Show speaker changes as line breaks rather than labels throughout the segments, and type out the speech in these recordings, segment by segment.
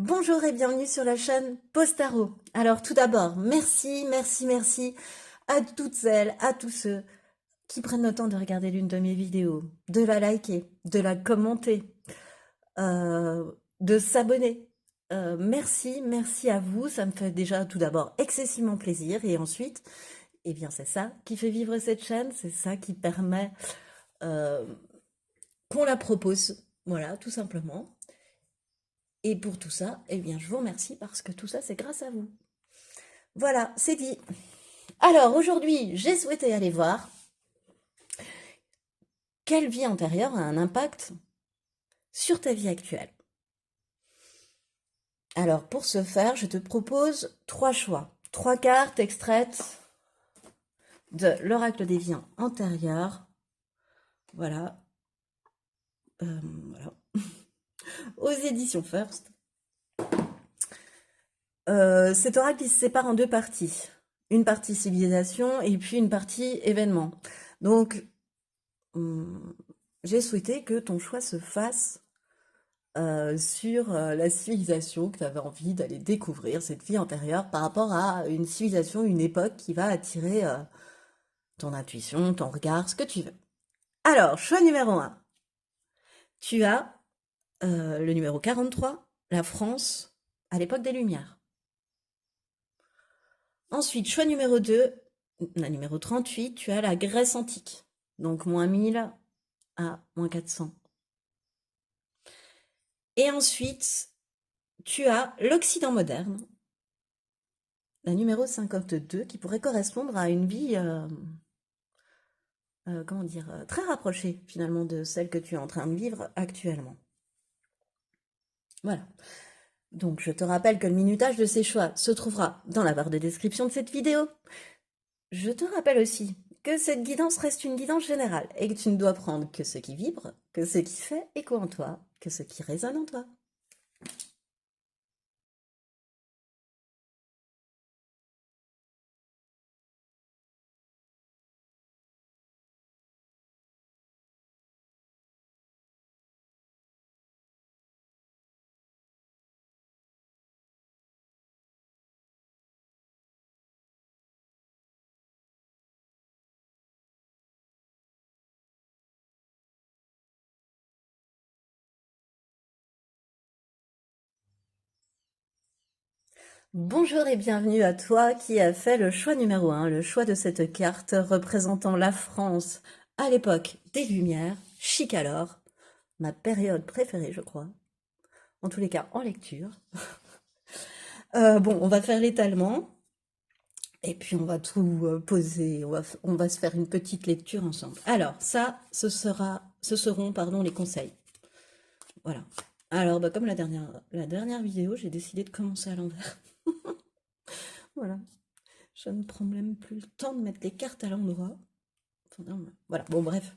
Bonjour et bienvenue sur la chaîne Postaro. Alors tout d'abord, merci à toutes celles, à tous ceux qui prennent le temps de regarder l'une de mes vidéos, de la liker, de la commenter, de s'abonner. Merci à vous, ça me fait déjà tout d'abord excessivement plaisir et ensuite, eh bien c'est ça qui fait vivre cette chaîne, c'est ça qui permet euh, qu'on la propose, voilà, tout simplement. Et pour tout ça, eh bien, je vous remercie parce que tout ça, c'est grâce à vous. Voilà, c'est dit. Alors, aujourd'hui, j'ai souhaité aller voir quelle vie antérieure a un impact sur ta vie actuelle. Alors, pour ce faire, je te propose 3 choix. 3 cartes extraites de l'oracle des vies antérieures. Voilà. Voilà. Aux éditions First. Cet oracle, il se sépare en 2 parties. Une partie civilisation et puis une partie événement. Donc, j'ai souhaité que ton choix se fasse sur la civilisation que tu avais envie d'aller découvrir, cette vie antérieure, par rapport à une civilisation, une époque qui va attirer ton intuition, ton regard, ce que tu veux. Alors, choix numéro 1. Tu as le numéro 43, la France, à l'époque des Lumières. Ensuite, choix numéro 2, la numéro 38, tu as la Grèce antique. Donc, moins 1000 à moins 400. Et ensuite, tu as l'Occident moderne, la numéro 52, qui pourrait correspondre à une vie, comment dire, très rapprochée finalement de celle que tu es en train de vivre actuellement. Voilà. Donc je te rappelle que le minutage de ces choix se trouvera dans la barre de description de cette vidéo. Je te rappelle aussi que cette guidance reste une guidance générale et que tu ne dois prendre que ce qui vibre, que ce qui fait écho en toi, que ce qui résonne en toi. Bonjour et bienvenue à toi qui as fait le choix numéro 1, le choix de cette carte représentant la France à l'époque des Lumières, chic alors, ma période préférée je crois, en tous les cas en lecture. Bon, on va faire l'étalement et puis on va tout poser, on va se faire une petite lecture ensemble. Alors ça, ce seront pardon, les conseils. Voilà. Alors bah, comme la dernière vidéo, j'ai décidé de commencer à l'envers. Voilà. Je ne prends même plus le temps de mettre les cartes à l'endroit. Voilà, bon bref.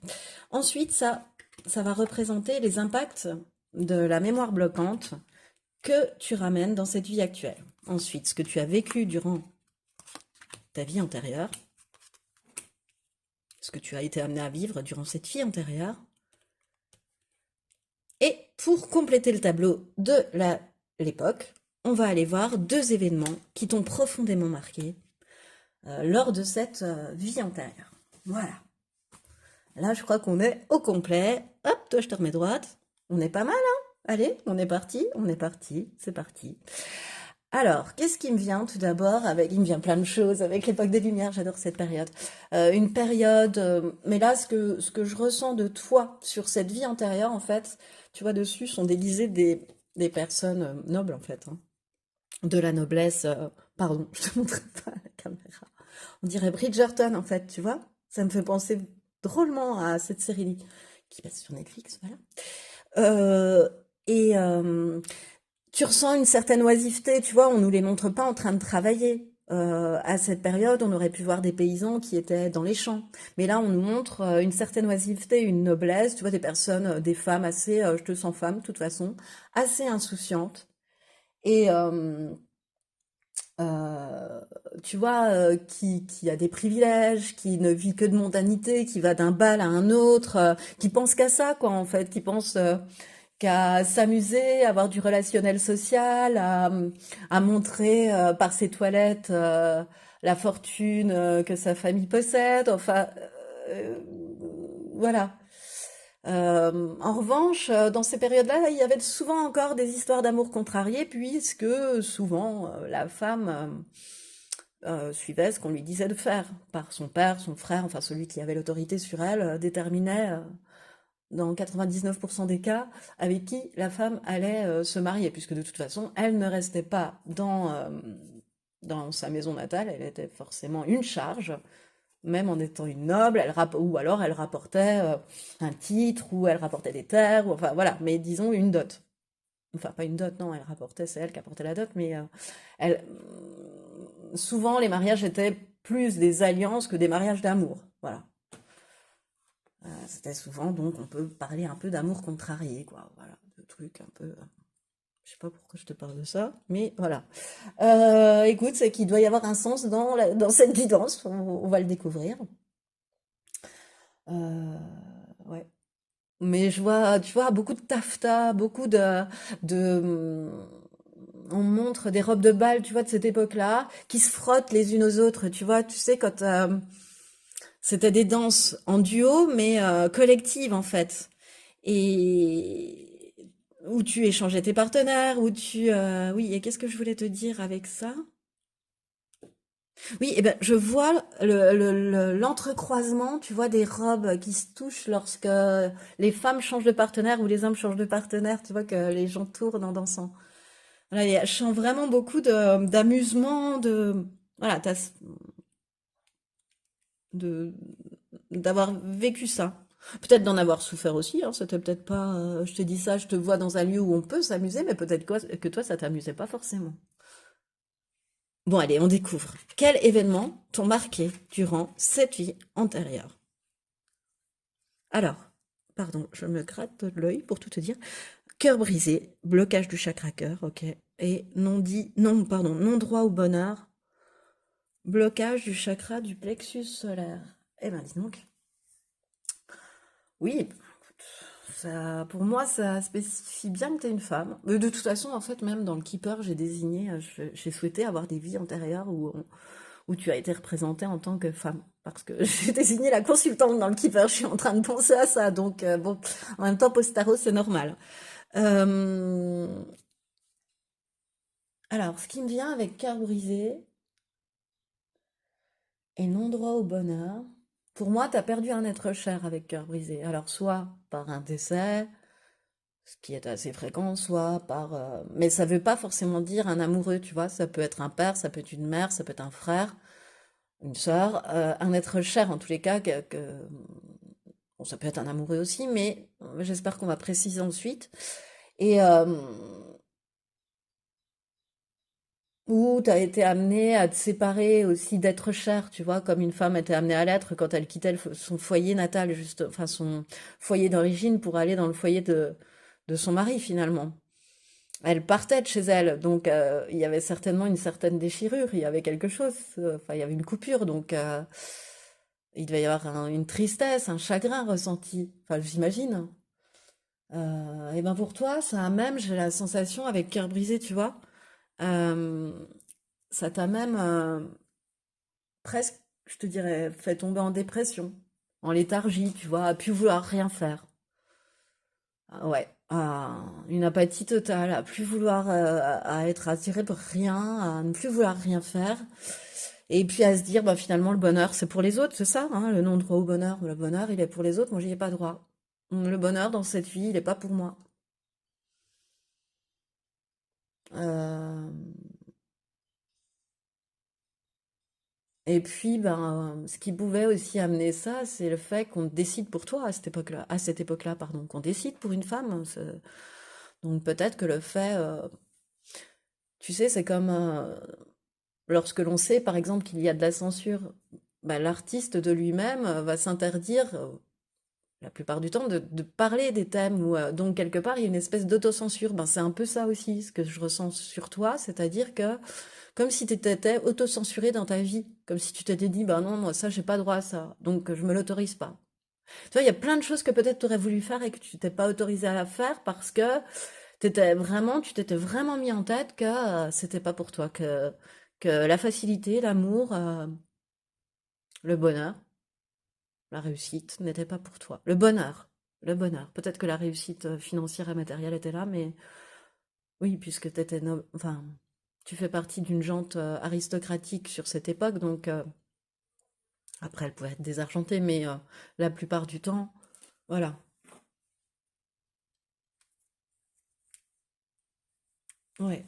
Ensuite, ça va représenter les impacts de la mémoire bloquante que tu ramènes dans cette vie actuelle. Ensuite, ce que tu as vécu durant ta vie antérieure, ce que tu as été amené à vivre durant cette vie antérieure. Et pour compléter le tableau de l'époque, on va aller voir 2 événements qui t'ont profondément marqué lors de cette vie antérieure. Voilà. Là, je crois qu'on est au complet. Hop, toi, je te remets droite. On est pas mal, hein? Allez, on est parti, c'est parti. Alors, qu'est-ce qui me vient tout d'abord il me vient plein de choses avec l'époque des Lumières, j'adore cette période. Une période, mais là, ce que je ressens de toi sur cette vie antérieure, en fait, tu vois, dessus sont déguisées des personnes nobles, en fait, hein. De la noblesse, pardon, je te montre pas à la caméra. On dirait Bridgerton, en fait, tu vois. Ça me fait penser drôlement à cette série qui passe sur Netflix, voilà. Euh, et tu ressens une certaine oisiveté, tu vois, on nous les montre pas en train de travailler. À cette période, on aurait pu voir des paysans qui étaient dans les champs. Mais là, on nous montre une certaine oisiveté, une noblesse, tu vois, des personnes, des femmes assez, je te sens femme, de toute façon, assez insouciantes. Et euh, tu vois, qui a des privilèges, qui ne vit que de mondanité, qui va d'un bal à un autre, qui pense qu'à ça, quoi, en fait, qui pense qu'à s'amuser, à avoir du relationnel social, à montrer par ses toilettes la fortune que sa famille possède. Enfin, euh, voilà. En revanche, dans ces périodes-là, il y avait souvent encore des histoires d'amour contrariées, puisque souvent la femme suivait ce qu'on lui disait de faire par son père, son frère, enfin celui qui avait l'autorité sur elle, déterminait dans 99% des cas avec qui la femme allait se marier, puisque de toute façon, elle ne restait pas dans sa maison natale, elle était forcément une charge, même en étant une noble, ou alors elle rapportait un titre, ou elle rapportait des terres, ou, enfin voilà, mais disons une dot. Enfin, pas une dot, non, elle rapportait, c'est elle qui apportait la dot, mais souvent les mariages étaient plus des alliances que des mariages d'amour. Voilà. C'était souvent, donc on peut parler un peu d'amour contrarié, quoi. Voilà, de trucs un peu. Je sais pas pourquoi je te parle de ça, mais voilà. Écoute, c'est qu'il doit y avoir un sens dans cette guidance, on va le découvrir. Euh, ouais. Mais je vois, tu vois, beaucoup de taffetas, de, on montre des robes de bal, tu vois, de cette époque-là, qui se frottent les unes aux autres, tu vois, tu sais, quand c'était des danses en duo, mais collectives en fait. Et où tu échangeais tes partenaires, où tu... Oui, et qu'est-ce que je voulais te dire avec ça? Oui, et ben, je vois l'entrecroisement, tu vois, des robes qui se touchent lorsque les femmes changent de partenaire ou les hommes changent de partenaire, tu vois, que les gens tournent en dansant. Voilà, je sens vraiment beaucoup d'amusement, voilà, de, d'avoir vécu ça. Peut-être d'en avoir souffert aussi, hein, c'était peut-être pas, je te dis ça, je te vois dans un lieu où on peut s'amuser, mais peut-être que toi, ça t'amusait pas forcément. Bon, allez, on découvre. Quels événements t'ont marqué durant cette vie antérieure? Alors, pardon, je me gratte l'œil pour tout te dire. Cœur brisé, blocage du chakra cœur, ok. Et non dit, non, pardon, non droit au bonheur, blocage du chakra du plexus solaire. Eh ben, dis donc. Oui, ça, pour moi, ça spécifie bien que tu es une femme. Mais de toute façon, en fait, même dans le Keeper, j'ai désigné, j'ai souhaité avoir des vies antérieures où tu as été représentée en tant que femme. Parce que j'ai désigné la consultante dans le Keeper, je suis en train de penser à ça. Donc, bon, en même temps, post-tarot, c'est normal. Euh, alors, ce qui me vient avec cœur brisé et non droit au bonheur, pour moi, tu as perdu un être cher avec cœur brisé. Alors, soit par un décès, ce qui est assez fréquent, soit par... Mais ça veut pas forcément dire un amoureux, tu vois. Ça peut être un père, ça peut être une mère, ça peut être un frère, une sœur, un être cher en tous les cas. Bon, ça peut être un amoureux aussi, mais j'espère qu'on va préciser ensuite. Et où tu as été amené à te séparer aussi d'être cher, tu vois, comme une femme était amenée à l'être quand elle quittait son foyer natal, juste, enfin son foyer d'origine pour aller dans le foyer de son mari finalement. Elle partait de chez elle, donc il y avait certainement une certaine déchirure, il y avait quelque chose, enfin il y avait une coupure, donc il devait y avoir une tristesse, un chagrin ressenti, enfin j'imagine. Et ben pour toi, ça a même, j'ai la sensation avec cœur brisé, tu vois, euh, ça t'a même presque, je te dirais, fait tomber en dépression, en léthargie, tu vois, à plus vouloir rien faire. Ah ouais, une apathie totale, à plus vouloir, à être attiré par rien, à ne plus vouloir rien faire. Et puis à se dire, bah finalement, le bonheur, c'est pour les autres, c'est ça, hein, le non-droit au bonheur. Le bonheur, il est pour les autres, moi, j'y ai pas droit. Le bonheur dans cette vie, il est pas pour moi. Euh, et puis, ben, ce qui pouvait aussi amener ça, c'est le fait qu'on décide pour toi à cette époque-là, pardon, qu'on décide pour une femme. Donc peut-être que le fait, tu sais, c'est comme lorsque l'on sait, par exemple, qu'il y a de la censure, bah, l'artiste de lui-même va s'interdire, la plupart du temps, de parler des thèmes. Donc, quelque part, il y a une espèce d'autocensure. Ben, c'est un peu ça aussi, ce que je ressens sur toi, c'est-à-dire que comme si tu étais autocensuré dans ta vie, comme si tu t'étais dit, bah non, moi, ça, j'ai pas droit à ça, donc je me l'autorise pas. Tu vois, il y a plein de choses que peut-être tu aurais voulu faire et que tu t'es pas autorisé à la faire parce que tu t'étais vraiment mis en tête que c'était pas pour toi, que la facilité, l'amour, le bonheur, la réussite n'était pas pour toi. Le bonheur. Peut-être que la réussite financière et matérielle était là, mais oui, puisque enfin, tu fais partie d'une gente aristocratique sur cette époque, donc après elle pouvait être désargentée, mais la plupart du temps, voilà. Ouais.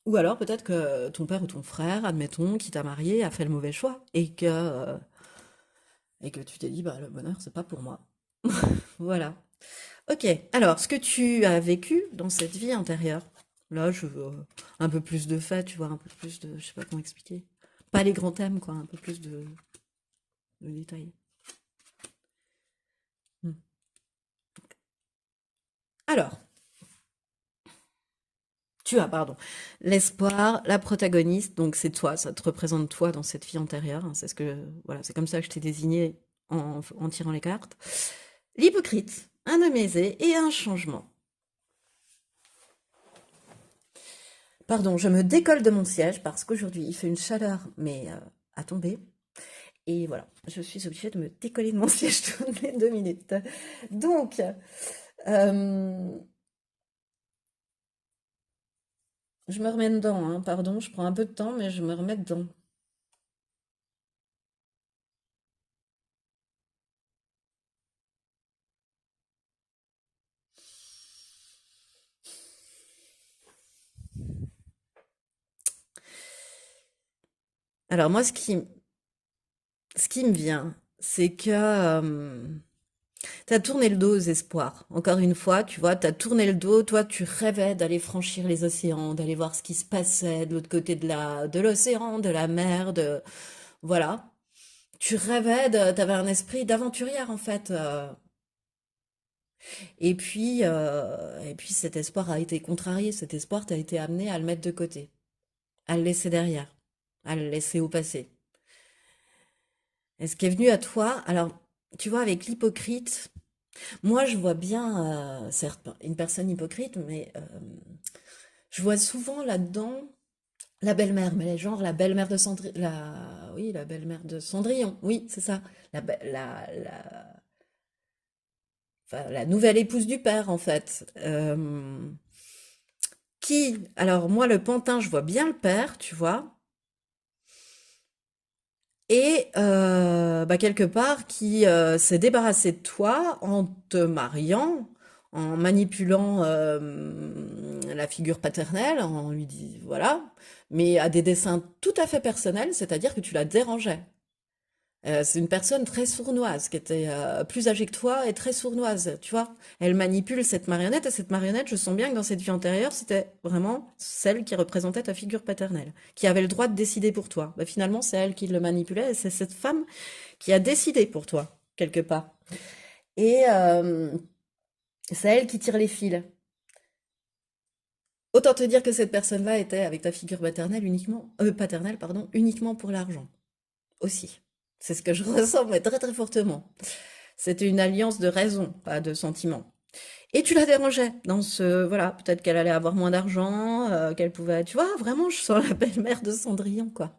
Ou alors peut-être que ton père ou ton frère, admettons, qui t'a marié, a fait le mauvais choix et que tu t'es dit bah le bonheur c'est pas pour moi. Voilà. Ok. Alors ce que tu as vécu dans cette vie antérieure, là je veux un peu plus de faits, tu vois, un peu plus de, je sais pas comment expliquer. Pas les grands thèmes quoi, un peu plus de détails. Hmm. Alors, tu as, pardon, l'espoir, la protagoniste, donc c'est toi, ça te représente toi dans cette vie antérieure, hein, c'est ce que, voilà, c'est comme ça que je t'ai désigné en tirant les cartes. L'hypocrite, un homme aisé et un changement. Pardon, je me décolle de mon siège parce qu'aujourd'hui il fait une chaleur, mais à tomber. Et voilà, je suis obligée de me décoller de mon siège toutes les 2 minutes. Donc, euh, je me remets dedans, hein, pardon, je prends un peu de temps, mais je me remets dedans. Alors moi, ce qui me vient, c'est que tu as tourné le dos aux espoirs. Encore une fois, tu vois, tu as tourné le dos, toi, tu rêvais d'aller franchir les océans, d'aller voir ce qui se passait de l'autre côté de l'océan, de la mer, voilà. Tu rêvais t'avais un esprit d'aventurière, en fait. Et puis cet espoir a été contrarié. Cet espoir t'a été amené à le mettre de côté, à le laisser derrière, à le laisser au passé. Et ce qui est venu à toi, alors, tu vois, avec l'hypocrite, moi, je vois bien, certes, une personne hypocrite, mais je vois souvent là-dedans la belle-mère, mais genre la belle-mère de Cendrillon, oui, la belle-mère de Cendrillon, oui, c'est ça, enfin, la nouvelle épouse du père, en fait. Alors moi, le pantin, je vois bien le père, tu vois, et bah, quelque part, qui s'est débarrassé de toi en te mariant, en manipulant la figure paternelle, en lui dit voilà, mais à des desseins tout à fait personnels, c'est-à-dire que tu la dérangeais. C'est une personne très sournoise, qui était plus âgée que toi et très sournoise, tu vois. Elle manipule cette marionnette, et cette marionnette, je sens bien que dans cette vie antérieure, c'était vraiment celle qui représentait ta figure paternelle, qui avait le droit de décider pour toi. Bah, finalement, c'est elle qui le manipulait, et c'est cette femme qui a décidé pour toi, quelque part. Et c'est elle qui tire les fils. Autant te dire que cette personne-là était avec ta figure paternelle, pardon, uniquement pour l'argent, aussi. C'est ce que je ressens, mais très très fortement. C'était une alliance de raison, pas de sentiment. Et tu la dérangeais dans voilà, peut-être qu'elle allait avoir moins d'argent, qu'elle pouvait, tu vois, vraiment, je sens la belle-mère de Cendrillon, quoi.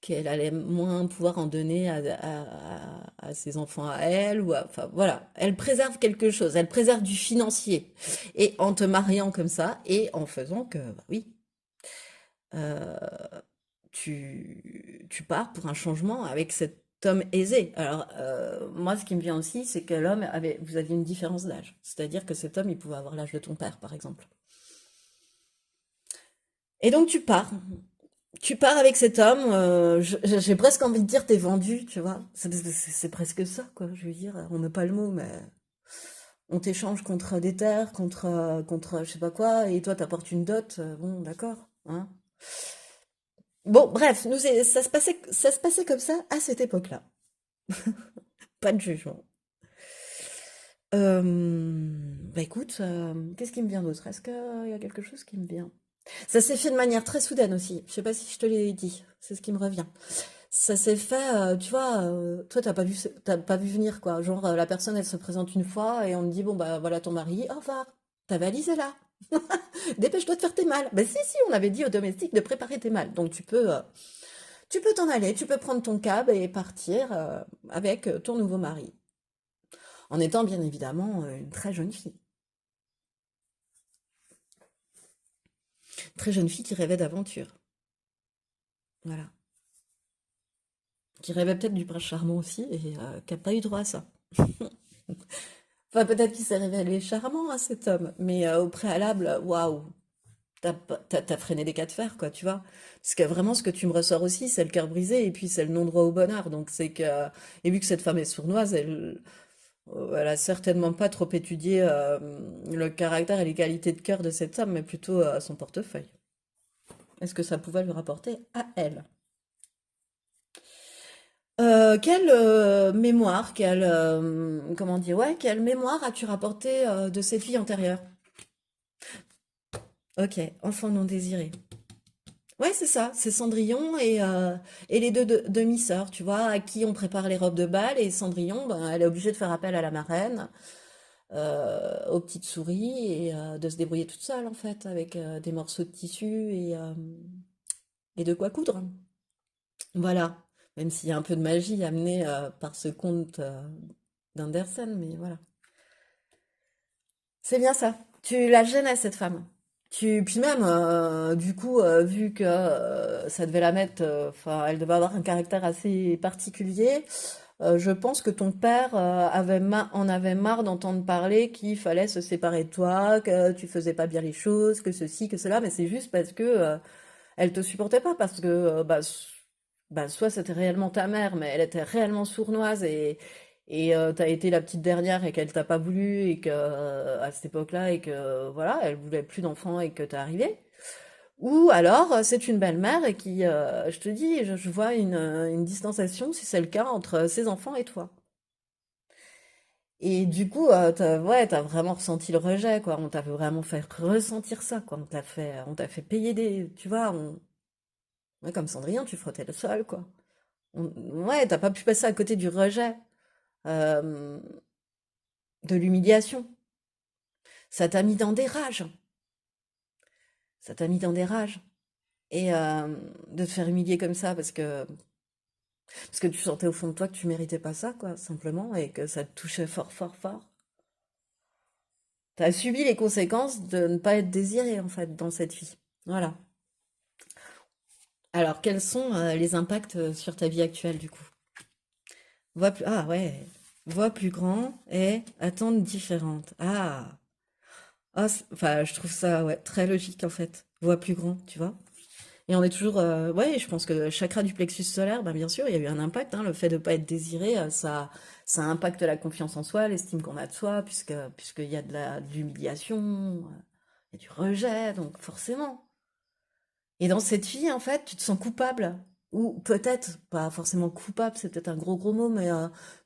Qu'elle allait moins pouvoir en donner à ses enfants à elle, enfin, voilà. Elle préserve quelque chose, elle préserve du financier. Et en te mariant comme ça, et en faisant que, bah oui, euh, tu pars pour un changement avec cet homme aisé. Alors, moi, ce qui me vient aussi, c'est que vous aviez une différence d'âge. C'est-à-dire que cet homme, il pouvait avoir l'âge de ton père, par exemple. Et donc, tu pars. Tu pars avec cet homme, j'ai presque envie de dire t'es vendu, tu vois. C'est presque ça, quoi. Je veux dire, on met pas le mot, mais on t'échange contre des terres, contre je sais pas quoi, et toi t'apportes une dot, bon, d'accord, hein. Bon, bref, ça se passait comme ça à cette époque-là. Pas de jugement. Bah écoute, qu'est-ce qui me vient d'autre? Est-ce qu'il y a quelque chose qui me vient? Ça s'est fait de manière très soudaine aussi. Je sais pas si je te l'ai dit. C'est ce qui me revient. ça s'est fait, tu vois, toi, t'as pas vu venir, quoi. Genre, la personne, elle se présente une fois et on te dit, bon, bah voilà ton mari, au revoir, ta valise est là. Dépêche-toi de faire tes malles. Ben si, si, on avait dit aux domestiques de préparer tes malles. Donc tu peux t'en aller, tu peux prendre ton cab et partir avec ton nouveau mari. En étant bien évidemment une très jeune fille. Très jeune fille qui rêvait d'aventure. Voilà. Qui rêvait peut-être du prince charmant aussi et qui n'a pas eu droit à ça. Enfin, peut-être qu'il s'est révélé charmant à cet homme, mais au préalable, waouh, t'as freiné des cas de fer, quoi, tu vois. Parce que vraiment, ce que tu me ressors aussi, c'est le cœur brisé et puis c'est le non-droit au bonheur. Donc c'est que, et vu que cette femme est sournoise, elle a certainement pas trop étudié le caractère et les qualités de cœur de cet homme, mais plutôt son portefeuille. Est-ce que ça pouvait lui rapporter à elle? Quelle mémoire, comment dire, ouais, quelle mémoire as-tu rapporté de cette vie antérieure? Ok, enfant non désiré. Ouais, c'est ça, c'est Cendrillon et les deux demi-sœurs, tu vois, à qui on prépare les robes de bal, et Cendrillon, ben, elle est obligée de faire appel à la marraine, aux petites souris, et de se débrouiller toute seule, en fait, avec des morceaux de tissu et de quoi coudre. Voilà, même s'il y a un peu de magie amenée par ce conte d'Andersen, mais voilà. C'est bien ça. Tu la gênais, cette femme. Puis même, du coup, vu que ça devait la mettre, enfin, elle devait avoir un caractère assez particulier, je pense que ton père en avait marre d'entendre parler qu'il fallait se séparer de toi, que tu faisais pas bien les choses, que ceci, que cela, mais c'est juste parce que elle te supportait pas, parce que bah, soit c'était réellement ta mère, mais elle était réellement sournoise et t'as été la petite dernière et qu'elle t'a pas voulu et que à cette époque-là et que voilà, elle voulait plus d'enfants et que t'es arrivé. Ou alors c'est une belle-mère et qui, je te dis, je vois une distanciation, si c'est le cas, entre ses enfants et toi. Et du coup, ouais, t'as vraiment ressenti le rejet, quoi. On t'a vraiment fait ressentir ça, quoi. On t'a fait payer tu vois, ouais, comme Cendrillon, tu frottais le sol, quoi. Ouais, t'as pas pu passer à côté du rejet, euh, de l'humiliation. Ça t'a mis dans des rages. Ça t'a mis dans des rages. Et de te faire humilier comme ça parce que tu sentais au fond de toi que tu méritais pas ça, quoi, simplement, et que ça te touchait fort, fort, fort. T'as subi les conséquences de ne pas être désiré, en fait, dans cette vie. Voilà. Alors, quels sont les impacts sur ta vie actuelle, du coup? Ah ouais, voix plus grand et attentes différentes. Enfin, je trouve ça ouais, très logique en fait. Voix plus grand, tu vois. Et on est toujours, ouais, je pense que le chakra du plexus solaire, ben bien sûr, il y a eu un impact, hein, le fait de ne pas être désiré, ça impacte la confiance en soi, l'estime qu'on a de soi, puisqu'il y a de l'humiliation, il y a du rejet, donc forcément. Et dans cette vie, en fait, tu te sens coupable, ou peut-être, pas forcément coupable, c'est peut-être un gros gros mot, mais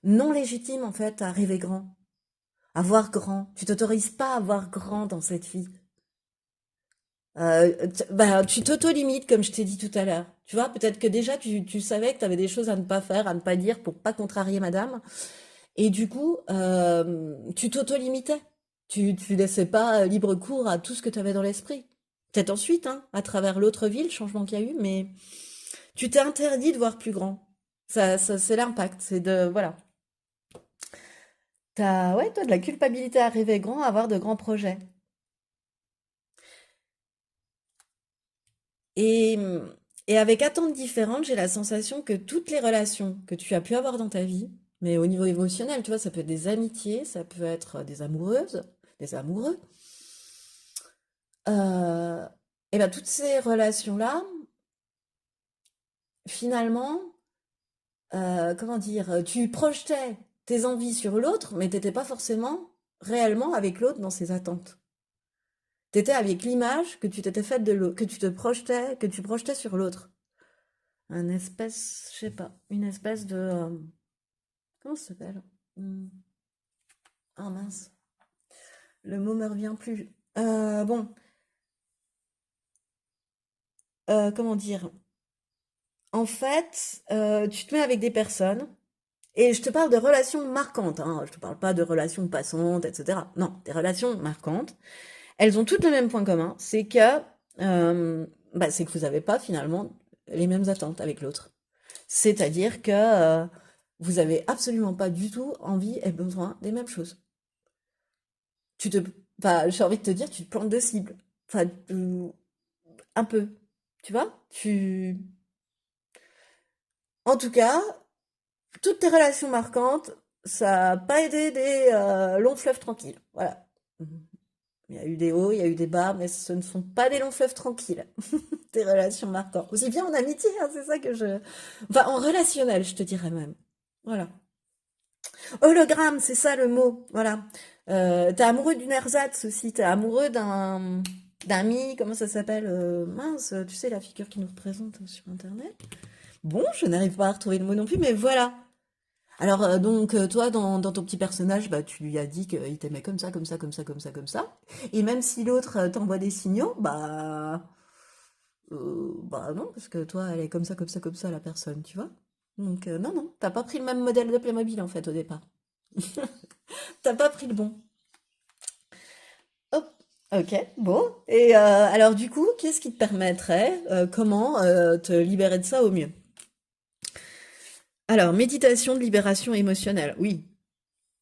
non légitime, en fait, à rêver grand, à voir grand. Tu t'autorises pas à voir grand dans cette vie. Bah, tu t'auto-limites, comme je t'ai dit tout à l'heure. Tu vois, peut-être que déjà, tu savais que tu avais des choses à ne pas faire, à ne pas dire pour pas contrarier madame. Et du coup, tu t'auto-limitais. Tu laissais pas libre cours à tout ce que tu avais dans l'esprit. Peut-être ensuite, hein, à travers l'autre vie, le changement qu'il y a eu, mais tu t'es interdit de voir plus grand. Ça c'est l'impact. C'est de, voilà. Ouais, toi, de la culpabilité à rêver grand, à avoir de grands projets. Et, et avec attentes différentes, j'ai la sensation que toutes les relations que tu as pu avoir dans ta vie, mais au niveau émotionnel, tu vois, ça peut être des amitiés, ça peut être des amoureuses, des amoureux, et ben toutes ces relations-là, finalement, comment dire, tu projetais tes envies sur l'autre, mais t'étais pas forcément réellement avec l'autre dans ses attentes. T'étais avec l'image que tu t'étais faite de l'autre, que tu projetais sur l'autre. Un espèce, je sais pas, une espèce de, comment ça s'appelle? Hmm. Ah mince, le mot me revient plus. Bon, comment dire? En fait, tu te mets avec des personnes, et je te parle de relations marquantes, hein, je te parle pas de relations passantes, etc. Non, des relations marquantes. Elles ont toutes le même point commun, c'est que vous n'avez pas finalement les mêmes attentes avec l'autre. C'est-à-dire que vous avez absolument pas du tout envie et besoin des mêmes choses. Tu te, j'ai envie de te dire, tu te plantes de cible. Enfin, un peu. Tu vois? En tout cas, toutes tes relations marquantes, ça n'a pas aidé des longs fleuves tranquilles. Voilà. Il y a eu des hauts, il y a eu des bas, mais ce ne sont pas des longs fleuves tranquilles. Tes relations marquantes. Aussi bien en amitié, hein, c'est ça que je. Enfin, en relationnel, je te dirais même. Voilà. Hologramme, c'est ça le mot. Voilà. T'es amoureux d'une ersatz aussi. T'es amoureux d'un mi, comment ça s'appelle? Mince, tu sais, la figure qui nous représente sur Internet. Bon, je n'arrive pas à retrouver le mot non plus, mais voilà. Alors, toi, dans ton petit personnage, bah, tu lui as dit qu'il t'aimait comme ça, comme ça, comme ça, comme ça, comme ça. Et même si l'autre t'envoie des signaux, bah non, parce que toi, elle est comme ça, comme ça, comme ça, la personne, tu vois. Donc, non, non, t'as pas pris le même modèle de Playmobil, en fait, au départ. T'as pas pris le bon. Hop, ok, bon. Et alors, du coup, qu'est-ce qui te permettrait, comment te libérer de ça au mieux? Alors, méditation de libération émotionnelle, oui.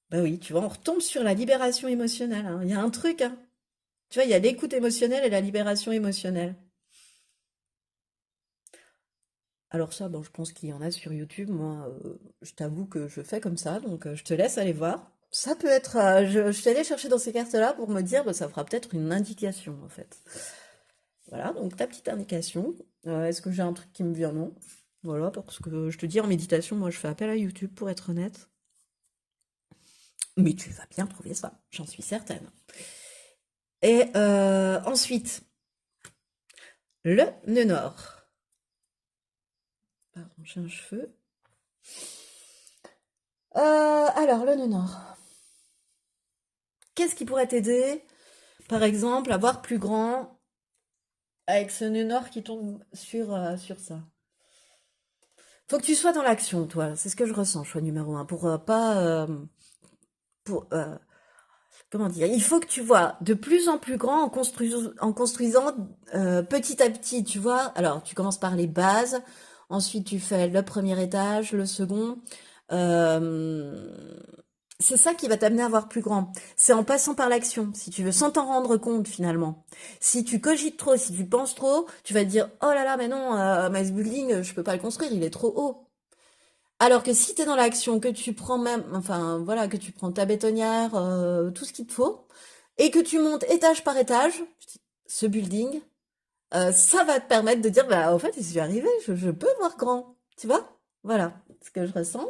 Bah oui, tu vois, on retombe sur la libération émotionnelle, hein. Il y a un truc, hein. Tu vois, il y a l'écoute émotionnelle et la libération émotionnelle. Alors ça, bon, je pense qu'il y en a sur YouTube. Moi, je t'avoue que je fais comme ça, donc je te laisse aller voir. Ça peut être, je suis allée chercher dans ces cartes-là pour me dire, bah, ça fera peut-être une indication, en fait. Voilà, donc ta petite indication. Est-ce que j'ai un truc qui me vient? Non. Voilà, parce que je te dis, en méditation, moi, je fais appel à YouTube, pour être honnête. Mais tu vas bien trouver ça, j'en suis certaine. Et ensuite, le nœud nord. Pardon, j'ai un cheveu. Alors, le nœud nord. Qu'est-ce qui pourrait t'aider, par exemple, à voir plus grand avec ce nœud nord qui tombe sur ça? Faut que tu sois dans l'action, toi. C'est ce que je ressens, choix numéro un. Pour pas. Pour, comment dire? Il faut que tu vois de plus en plus grand en construisant petit à petit, tu vois. Alors, tu commences par les bases. Ensuite, tu fais le premier étage, le second. Euh, C'est ça qui va t'amener à voir plus grand. C'est en passant par l'action, si tu veux, sans t'en rendre compte finalement. Si tu cogites trop, si tu penses trop, tu vas te dire, oh là là, mais non, mais ce building, je peux pas le construire, il est trop haut. Alors que si tu es dans l'action, que tu prends même, enfin voilà, que tu prends ta bétonnière, tout ce qu'il te faut, et que tu montes étage par étage, ce building, ça va te permettre de dire, bah, au fait, j'y suis arrivé, je peux voir grand. Tu vois? Voilà ce que je ressens.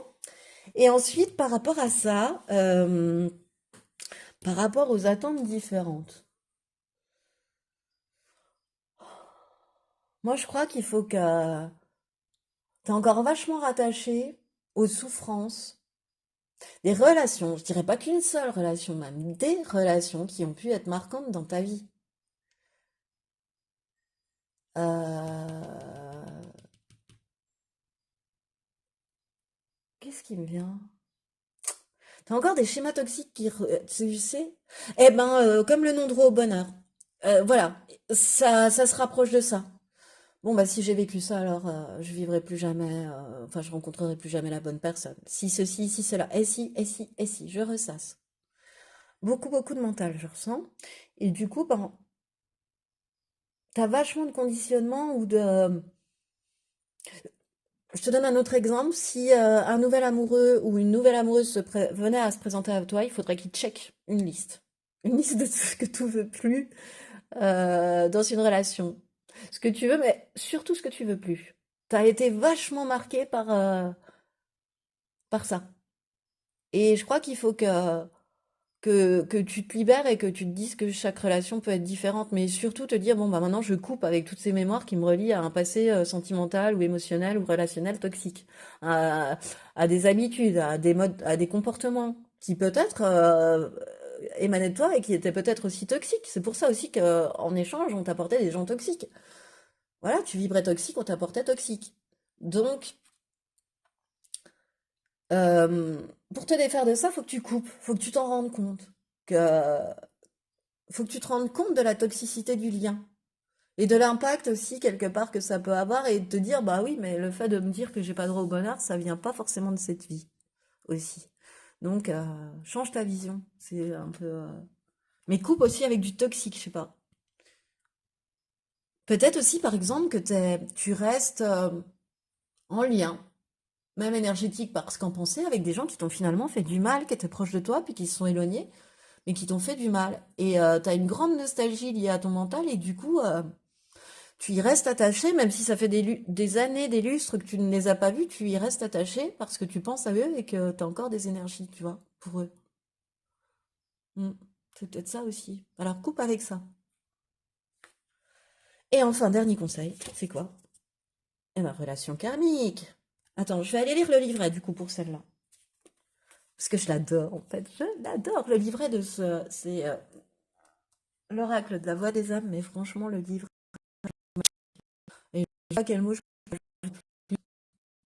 Et ensuite, par rapport à ça, par rapport aux attentes différentes, moi, je crois qu'il faut que tu es encore vachement rattaché aux souffrances des relations. Je dirais pas qu'une seule relation, même des relations qui ont pu être marquantes dans ta vie. Euh, Qu'est-ce qui me vient? T'as encore des schémas toxiques tu sais? Eh ben, comme le non-droit au bonheur. Voilà, ça se rapproche de ça. Bon, bah, si j'ai vécu ça, alors je vivrai plus jamais, enfin, je rencontrerai plus jamais la bonne personne. Si ceci, si cela, et si, et si, et si, je ressasse. Beaucoup, beaucoup de mental, je ressens. Et du coup, ben, t'as vachement de conditionnement ou de. Je te donne un autre exemple. Si un nouvel amoureux ou une nouvelle amoureuse venait à se présenter à toi, il faudrait qu'il check une liste. Une liste de tout ce que tu veux plus dans une relation. Ce que tu veux, mais surtout ce que tu veux plus. T'as été vachement marqué par ça. Et je crois qu'il faut que tu te libères et que tu te dises que chaque relation peut être différente, mais surtout te dire, bon, bah maintenant je coupe avec toutes ces mémoires qui me relient à un passé sentimental ou émotionnel ou relationnel toxique, à des habitudes, à des modes, à des comportements qui peut-être émanaient de toi et qui étaient peut-être aussi toxiques. C'est pour ça aussi qu'en échange, on t'apportait des gens toxiques. Voilà, tu vibrais toxique, on t'apportait toxique. Donc, pour te défaire de ça, faut que tu coupes, faut que tu t'en rendes compte, que faut que tu te rendes compte de la toxicité du lien et de l'impact aussi quelque part que ça peut avoir et de te dire bah oui, mais le fait de me dire que j'ai pas droit au bonheur, ça vient pas forcément de cette vie aussi. Donc change ta vision, c'est un peu mais coupe aussi avec du toxique, je sais pas. Peut-être aussi par exemple que tu restes en lien même énergétique parce qu'en pensée avec des gens qui t'ont finalement fait du mal, qui étaient proches de toi, puis qui se sont éloignés, mais qui t'ont fait du mal. Et tu as une grande nostalgie liée à ton mental, et du coup, tu y restes attaché, même si ça fait des années, des lustres que tu ne les as pas vus, tu y restes attaché parce que tu penses à eux et que tu as encore des énergies, tu vois, pour eux. Mm. C'est peut-être ça aussi. Alors coupe avec ça. Et enfin, dernier conseil, c'est quoi? Eh ben, relation karmique. Attends, je vais aller lire le livret du coup pour celle-là. Parce que je l'adore, en fait. Je l'adore. Le livret de ce. C'est l'oracle de la voix des âmes, mais franchement, le livre. Et je sais pas quel mot je peux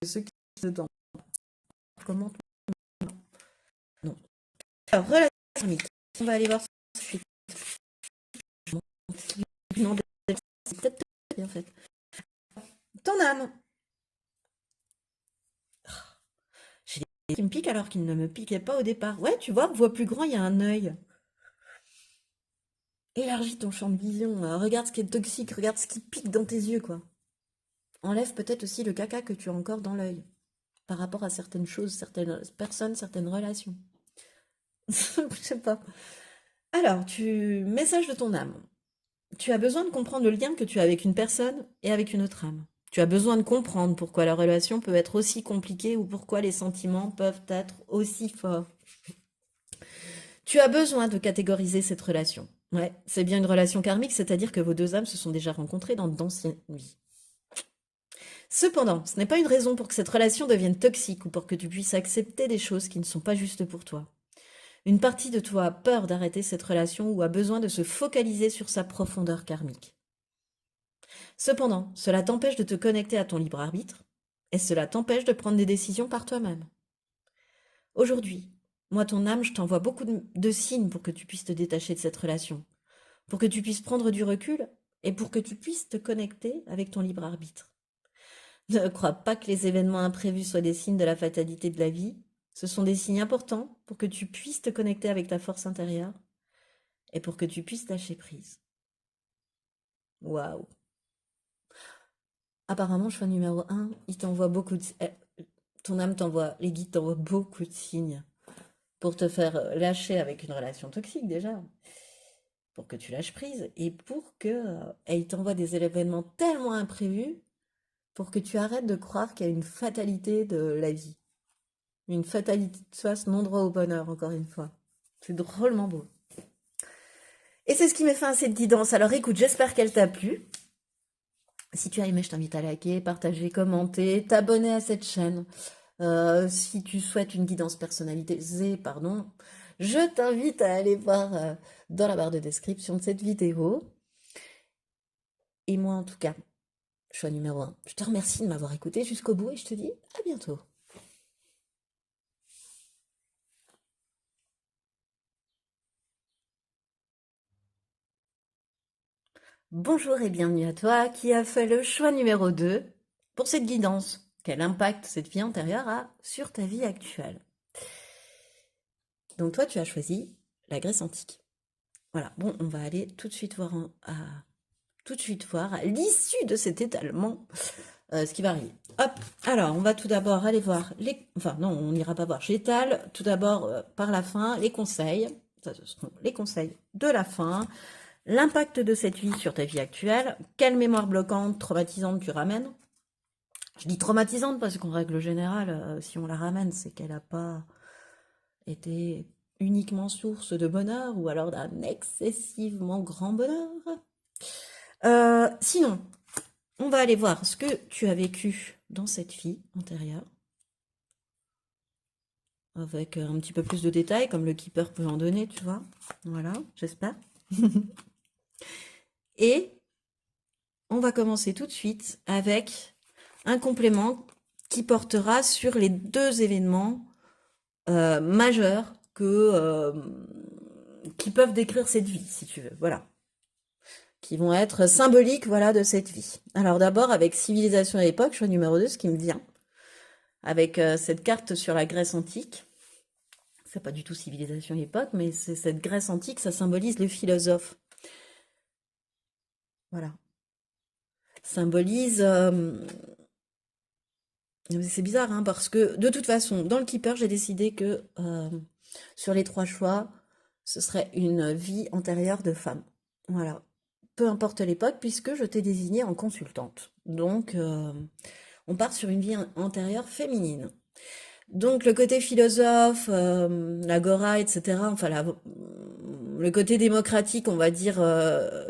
ceux qui sont dedans. Comment. Non. Alors, relation karmique. On va aller voir ça tout de suite. Non, c'est peut-être bien fait. Ton âme. J'ai des qui me piquent alors qu'ils ne me piquaient pas au départ. Ouais, tu vois, voix plus grand, il y a un œil. Élargis ton champ de vision. Regarde ce qui est toxique, regarde ce qui pique dans tes yeux, quoi. Enlève peut-être aussi le caca que tu as encore dans l'œil par rapport à certaines choses, certaines personnes, certaines relations. Je sais pas. Alors, message de ton âme. Tu as besoin de comprendre le lien que tu as avec une personne et avec une autre âme. Tu as besoin de comprendre pourquoi la relation peut être aussi compliquée ou pourquoi les sentiments peuvent être aussi forts. Tu as besoin de catégoriser cette relation. Ouais, c'est bien une relation karmique, c'est-à-dire que vos deux âmes se sont déjà rencontrées dans d'anciennes vies. Cependant, ce n'est pas une raison pour que cette relation devienne toxique ou pour que tu puisses accepter des choses qui ne sont pas justes pour toi. Une partie de toi a peur d'arrêter cette relation ou a besoin de se focaliser sur sa profondeur karmique. Cependant, cela t'empêche de te connecter à ton libre arbitre et cela t'empêche de prendre des décisions par toi-même. Aujourd'hui, moi ton âme, je t'envoie beaucoup de signes pour que tu puisses te détacher de cette relation, pour que tu puisses prendre du recul et pour que tu puisses te connecter avec ton libre arbitre. Ne crois pas que les événements imprévus soient des signes de la fatalité de la vie. Ce sont des signes importants pour que tu puisses te connecter avec ta force intérieure et pour que tu puisses lâcher prise. Waouh! Apparemment, choix numéro un, il t'envoie beaucoup de... ton âme t'envoie, les guides t'envoient beaucoup de signes pour te faire lâcher avec une relation toxique déjà, pour que tu lâches prise et pour que... et il t'envoie des événements tellement imprévus pour que tu arrêtes de croire qu'il y a une fatalité de la vie. Une fatalité de face, non-droit au bonheur, encore une fois. C'est drôlement beau. Et c'est ce qui met fin à cette guidance. Alors écoute, j'espère qu'elle t'a plu. Si tu as aimé, je t'invite à liker, partager, commenter, t'abonner à cette chaîne. Si tu souhaites une guidance personnalisée, pardon, je t'invite à aller voir dans la barre de description de cette vidéo. Et moi, en tout cas, choix numéro un. Je te remercie de m'avoir écouté jusqu'au bout et je te dis à bientôt. Bonjour et bienvenue à toi qui a fait le choix numéro 2 pour cette guidance. Quel impact cette vie antérieure a sur ta vie actuelle? Donc toi, tu as choisi la Grèce antique. Voilà, bon, on va aller tout de suite voir tout de suite voir à l'issue de cet étalement ce qui va arriver. Hop, alors on va tout d'abord aller voir les... Enfin non, on n'ira pas voir. J'étale tout d'abord par la fin les conseils. Ça, ce seront les conseils de la fin. L'impact de cette vie sur ta vie actuelle. Quelle mémoire bloquante, traumatisante tu ramènes? Je dis traumatisante parce qu'en règle générale, si on la ramène, c'est qu'elle n'a pas été uniquement source de bonheur ou alors d'un excessivement grand bonheur. Sinon, on va aller voir ce que tu as vécu dans cette vie antérieure, avec un petit peu plus de détails, comme le keeper peut en donner, tu vois. Voilà, j'espère. Et on va commencer tout de suite avec un complément qui portera sur les deux événements majeurs qui peuvent décrire cette vie, si tu veux. Voilà. Qui vont être symboliques, voilà, de cette vie. Alors d'abord, avec civilisation à l'époque, choix numéro 2, ce qui me vient, avec cette carte sur la Grèce antique. C'est pas du tout civilisation à l'époque, mais c'est cette Grèce antique, ça symbolise le philosophe. Voilà. Symbolise... c'est bizarre, hein, parce que de toute façon, dans le Keeper, j'ai décidé que sur les 3 choix, ce serait une vie antérieure de femme. Voilà. Peu importe l'époque, puisque je t'ai désignée en consultante. Donc, on part sur une vie antérieure féminine. Donc, le côté philosophe, l'agora, etc., enfin, le côté démocratique, on va dire,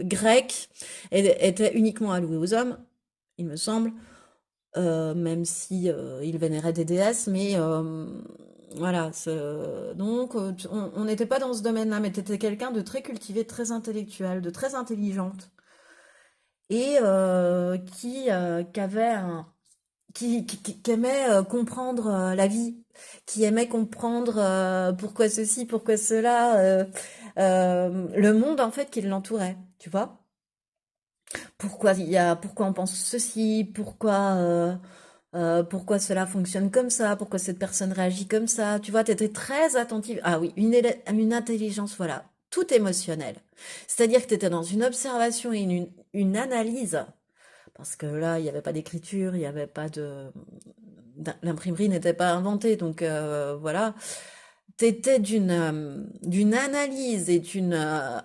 grec, était uniquement alloué aux hommes, il me semble, même si il vénérait des déesses, mais voilà. Donc, on n'était pas dans ce domaine-là, mais tu étais quelqu'un de très cultivé, de très intellectuel, de très intelligente, et qui avait qui aimait comprendre la vie, qui aimait comprendre pourquoi ceci, pourquoi cela, le monde en fait qui l'entourait, tu vois. Pourquoi on pense ceci, pourquoi cela fonctionne comme ça, pourquoi cette personne réagit comme ça, tu vois, tu étais très attentive. Ah oui, une intelligence, voilà, tout émotionnel. C'est-à-dire que tu étais dans une observation et une analyse, parce que là, il n'y avait pas d'écriture, il n'y avait pas l'imprimerie n'était pas inventée, donc voilà. T'étais d'une analyse et d'une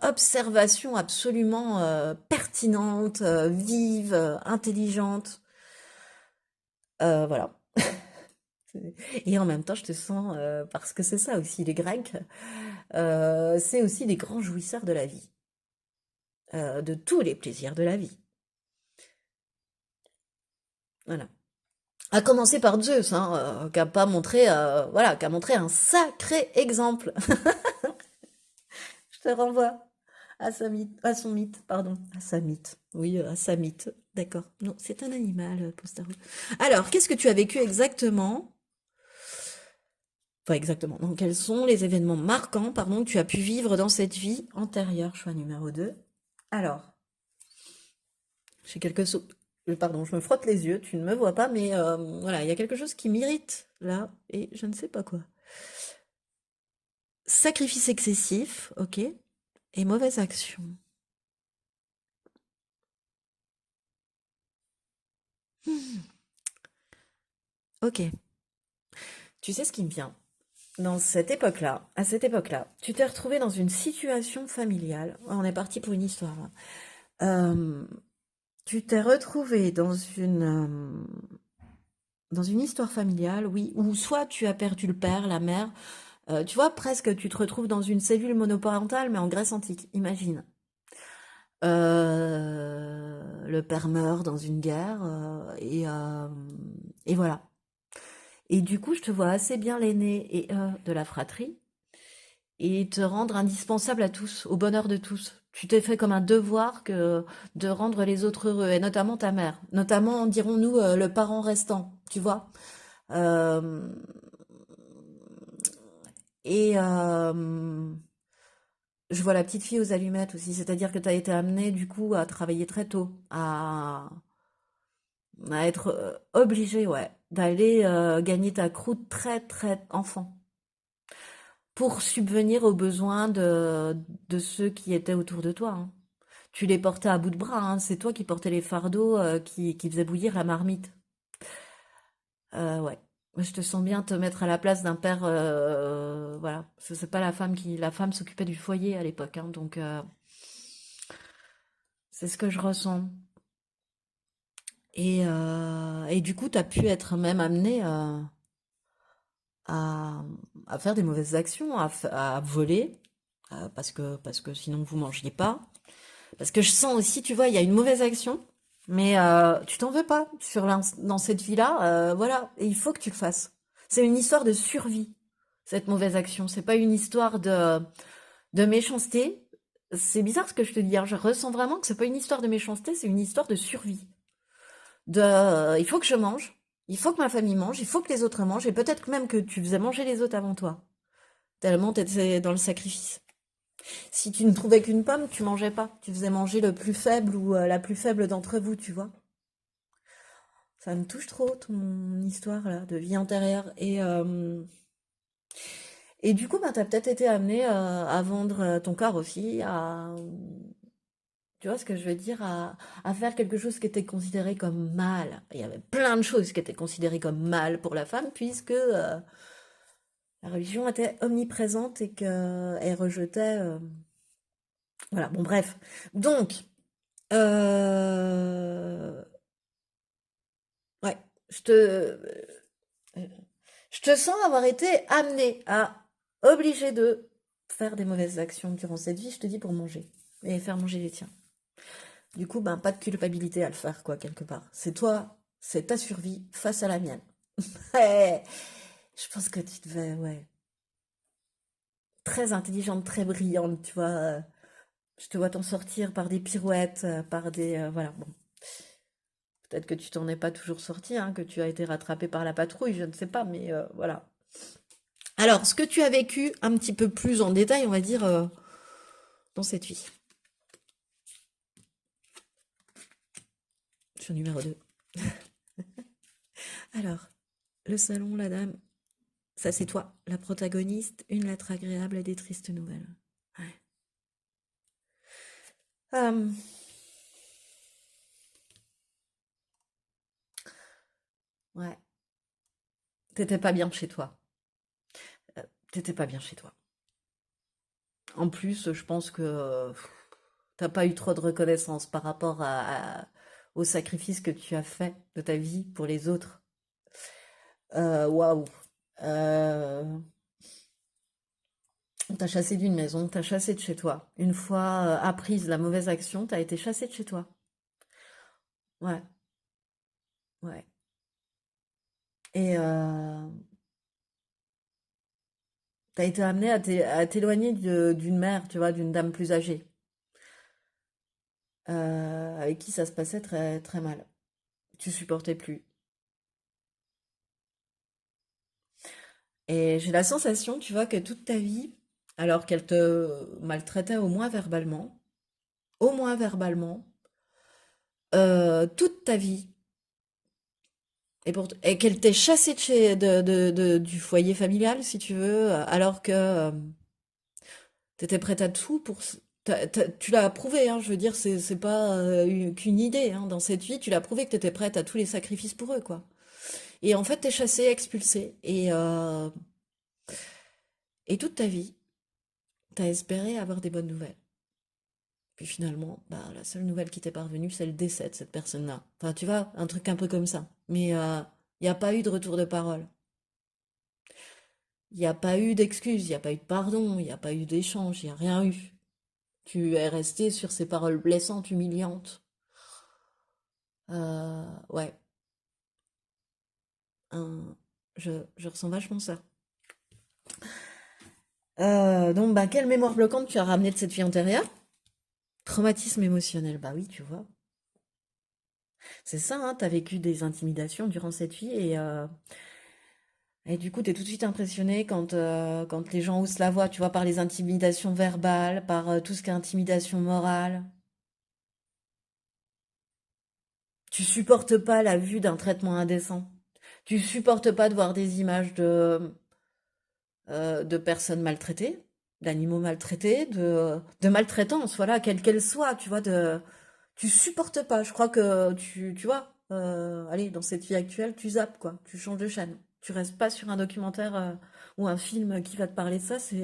observation absolument pertinente, vive, intelligente. Voilà. Et en même temps, je te sens, parce que c'est ça aussi, les Grecs, c'est aussi des grands jouisseurs de la vie, de tous les plaisirs de la vie. Voilà. À commencer par Zeus, hein, qui a pas montré, voilà, qui a montré un sacré exemple. Je te renvoie à son mythe, pardon, à sa mythe. Oui, à sa mythe. D'accord. Non, c'est un animal, Postaro. Alors, qu'est-ce que tu as vécu exactement? Enfin, exactement. Donc, quels sont les événements marquants, pardon, que tu as pu vivre dans cette vie antérieure, choix numéro 2. Alors, j'ai quelque chose. Pardon, je me frotte les yeux, tu ne me vois pas, mais voilà, il y a quelque chose qui m'irrite là, et je ne sais pas quoi. Sacrifice excessif, ok, et mauvaise action. Hmm, ok. Tu sais ce qui me vient? Dans cette époque-là, à cette époque-là, tu t'es retrouvé dans une situation familiale. On est parti pour une histoire là. Euh, Tu t'es retrouvé dans une histoire familiale, oui, où soit tu as perdu le père, la mère, tu vois, presque tu te retrouves dans une cellule monoparentale, mais en Grèce antique, imagine. Le père meurt dans une guerre, et voilà. Et du coup, je te vois assez bien l'aîné et de la fratrie, et te rendre indispensable à tous, au bonheur de tous. Tu t'es fait comme un devoir que de rendre les autres heureux, et notamment ta mère, notamment, dirons-nous, le parent restant, tu vois. Euh, et je vois la petite fille aux allumettes aussi, c'est-à-dire que tu as été amenée du coup à travailler très tôt, à être obligée, ouais, d'aller gagner ta croûte très très enfant, pour subvenir aux besoins de ceux qui étaient autour de toi, hein. Tu les portais à bout de bras, hein. C'est toi qui portais les fardeaux qui faisaient bouillir la marmite. Ouais. Je te sens bien te mettre à la place d'un père. Voilà. C'est pas la femme qui. La femme s'occupait du foyer à l'époque, hein, donc c'est ce que je ressens. Et du coup, tu as pu être même amené à, à faire des mauvaises actions, à voler, parce que sinon vous mangiez pas. Parce que je sens aussi, tu vois, il y a une mauvaise action, mais tu t'en veux pas dans cette vie-là. Voilà, et il faut que tu le fasses. C'est une histoire de survie, cette mauvaise action. C'est pas une histoire de méchanceté. C'est bizarre ce que je te dis, hein. Je ressens vraiment que c'est pas une histoire de méchanceté, c'est une histoire de survie. Il faut que je mange, il faut que ma famille mange, il faut que les autres mangent, et peut-être même que tu faisais manger les autres avant toi, tellement t'étais dans le sacrifice. Si tu ne trouvais qu'une pomme, tu mangeais pas, tu faisais manger le plus faible ou la plus faible d'entre vous, tu vois. Ça me touche trop, ton histoire là, de vie antérieure. Et du coup, bah, t'as peut-être été amené à vendre ton corps aussi, tu vois ce que je veux dire, à faire quelque chose qui était considéré comme mal. Il y avait plein de choses qui étaient considérées comme mal pour la femme, puisque la religion était omniprésente et qu'elle rejetait. Voilà, bon, bref. Donc, euh, ouais, je te, je te sens avoir été amené à obligé de faire des mauvaises actions durant cette vie, je te dis, pour manger et faire manger les tiens. Du coup, ben, pas de culpabilité à le faire, quoi, quelque part. C'est toi, c'est ta survie face à la mienne. Ouais, je pense que tu devais, ouais, très intelligente, très brillante, tu vois. Je te vois t'en sortir par des pirouettes, par des, voilà, bon. Peut-être que tu t'en es pas toujours sorti, hein, que tu as été rattrapé par la patrouille, je ne sais pas, mais voilà. Alors, ce que tu as vécu un petit peu plus en détail, on va dire, dans cette vie. Je suis au numéro 2. Alors, le salon, la dame, ça c'est toi, la protagoniste, une lettre agréable et des tristes nouvelles. Ouais. Euh, ouais, t'étais pas bien chez toi. Euh, T'étais pas bien chez toi. En plus, je pense que t'as pas eu trop de reconnaissance par rapport au sacrifice que tu as fait de ta vie pour les autres. Waouh. Euh, On t'a chassé d'une maison, on t'a chassé de chez toi. Une fois apprise la mauvaise action, t'as été chassé de chez toi. Ouais, ouais. Et t'as été amené à t'éloigner d'une mère, tu vois, d'une dame plus âgée, avec qui ça se passait très, très mal. Tu supportais plus. Et j'ai la sensation, tu vois, que toute ta vie, alors qu'elle te maltraitait au moins verbalement, toute ta vie, et qu'elle t'ait chassé de du foyer familial, si tu veux, alors que t'étais prête à tout pour... tu l'as prouvé, hein, je veux dire, c'est pas qu'une idée, hein, dans cette vie, tu l'as prouvé que t'étais prête à tous les sacrifices pour eux, quoi. Et en fait, t'es chassé, expulsé, et toute ta vie, t'as espéré avoir des bonnes nouvelles. Puis finalement, bah, la seule nouvelle qui t'est parvenue, c'est le décès de cette personne-là. Enfin, tu vois, un truc un peu comme ça. Mais il n'y a pas eu de retour de parole. Il n'y a pas eu d'excuses, il n'y a pas eu de pardon, il n'y a pas eu d'échange, il n'y a rien eu. Tu es resté sur ces paroles blessantes, humiliantes. Ouais, un- je ressens vachement ça. Donc, bah, quelle mémoire bloquante tu as ramené de cette vie antérieure? Traumatisme émotionnel, bah oui, tu vois. C'est ça, hein, t'as vécu des intimidations durant cette vie et du coup, t'es tout de suite impressionné quand les gens haussent la voix, tu vois, par les intimidations verbales, par tout ce qui est intimidation morale. Tu supportes pas la vue d'un traitement indécent. Tu supportes pas de voir des images de personnes maltraitées, d'animaux maltraités, de maltraitance, voilà, quelle qu'elle soit, tu vois, tu supportes pas. Je crois que tu vois, allez, dans cette vie actuelle, tu zappes, quoi, tu changes de chaîne. Tu restes pas sur un documentaire ou un film qui va te parler de ça, tu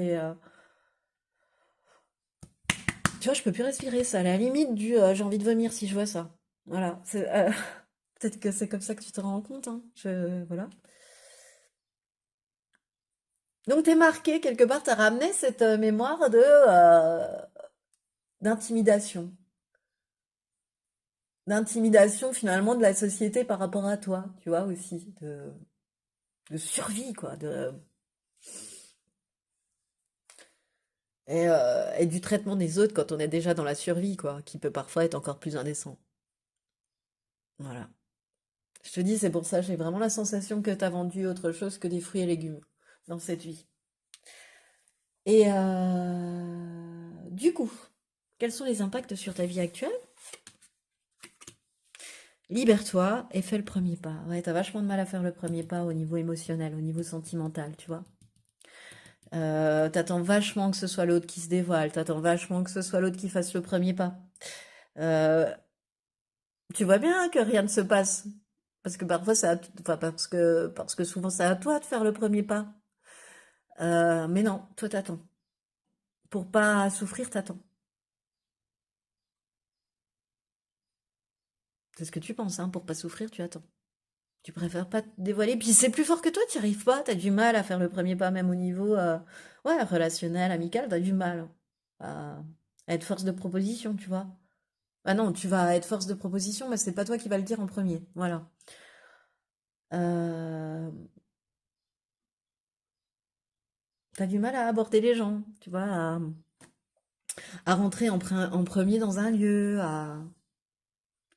vois, je peux plus respirer, ça, à la limite du j'ai envie de vomir si je vois ça. Voilà, peut-être que c'est comme ça que tu te rends compte, hein. Voilà. Donc t'es marqué, quelque part, t'as ramené cette mémoire d'intimidation. D'intimidation finalement de la société par rapport à toi, tu vois, aussi, de survie, quoi, et du traitement des autres quand on est déjà dans la survie, quoi, qui peut parfois être encore plus indécent. Voilà. Je te dis, c'est pour ça, j'ai vraiment la sensation que tu as vendu autre chose que des fruits et légumes dans cette vie. Et du coup, quels sont les impacts sur ta vie actuelle? Libère-toi et fais le premier pas. Ouais, t'as vachement de mal à faire le premier pas au niveau émotionnel, au niveau sentimental, tu vois. T'attends vachement que ce soit l'autre qui se dévoile, t'attends vachement que ce soit l'autre qui fasse le premier pas. Euh, Tu vois bien que rien ne se passe. Parce que parfois, enfin, parce que souvent, c'est à toi de faire le premier pas. Mais non, toi, t'attends. Pour pas souffrir, t'attends. C'est ce que tu penses, hein. Pour pas souffrir, tu attends. Tu préfères pas te dévoiler. Puis c'est plus fort que toi, tu n'y arrives pas. T'as du mal à faire le premier pas, même au niveau ouais, relationnel, amical. T'as du mal à être force de proposition, tu vois. Ah non, tu vas être force de proposition, mais c'est pas toi qui vas le dire en premier. Voilà. Euh, T'as du mal à aborder les gens, tu vois, à rentrer en premier dans un lieu, à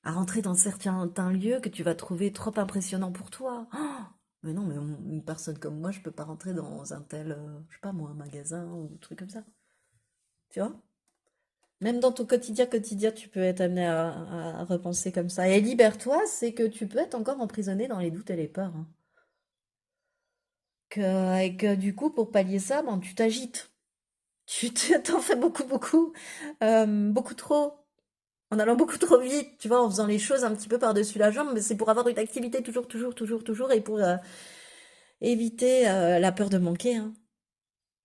rentrer dans certains lieux que tu vas trouver trop impressionnants pour toi. Oh, mais non, mais une personne comme moi, je peux pas rentrer dans un tel, je sais pas moi, un magasin ou un truc comme ça. Tu vois? Même dans ton quotidien, tu peux être amené à repenser comme ça. Et libère-toi, c'est que tu peux être encore emprisonné dans les doutes et les peurs, hein. Et que du coup, pour pallier ça, ben, tu t'agites. T'en fais beaucoup, beaucoup, beaucoup trop. En allant beaucoup trop vite, tu vois, en faisant les choses un petit peu par-dessus la jambe, mais c'est pour avoir une activité toujours, toujours, toujours, toujours, et pour éviter la peur de manquer, hein.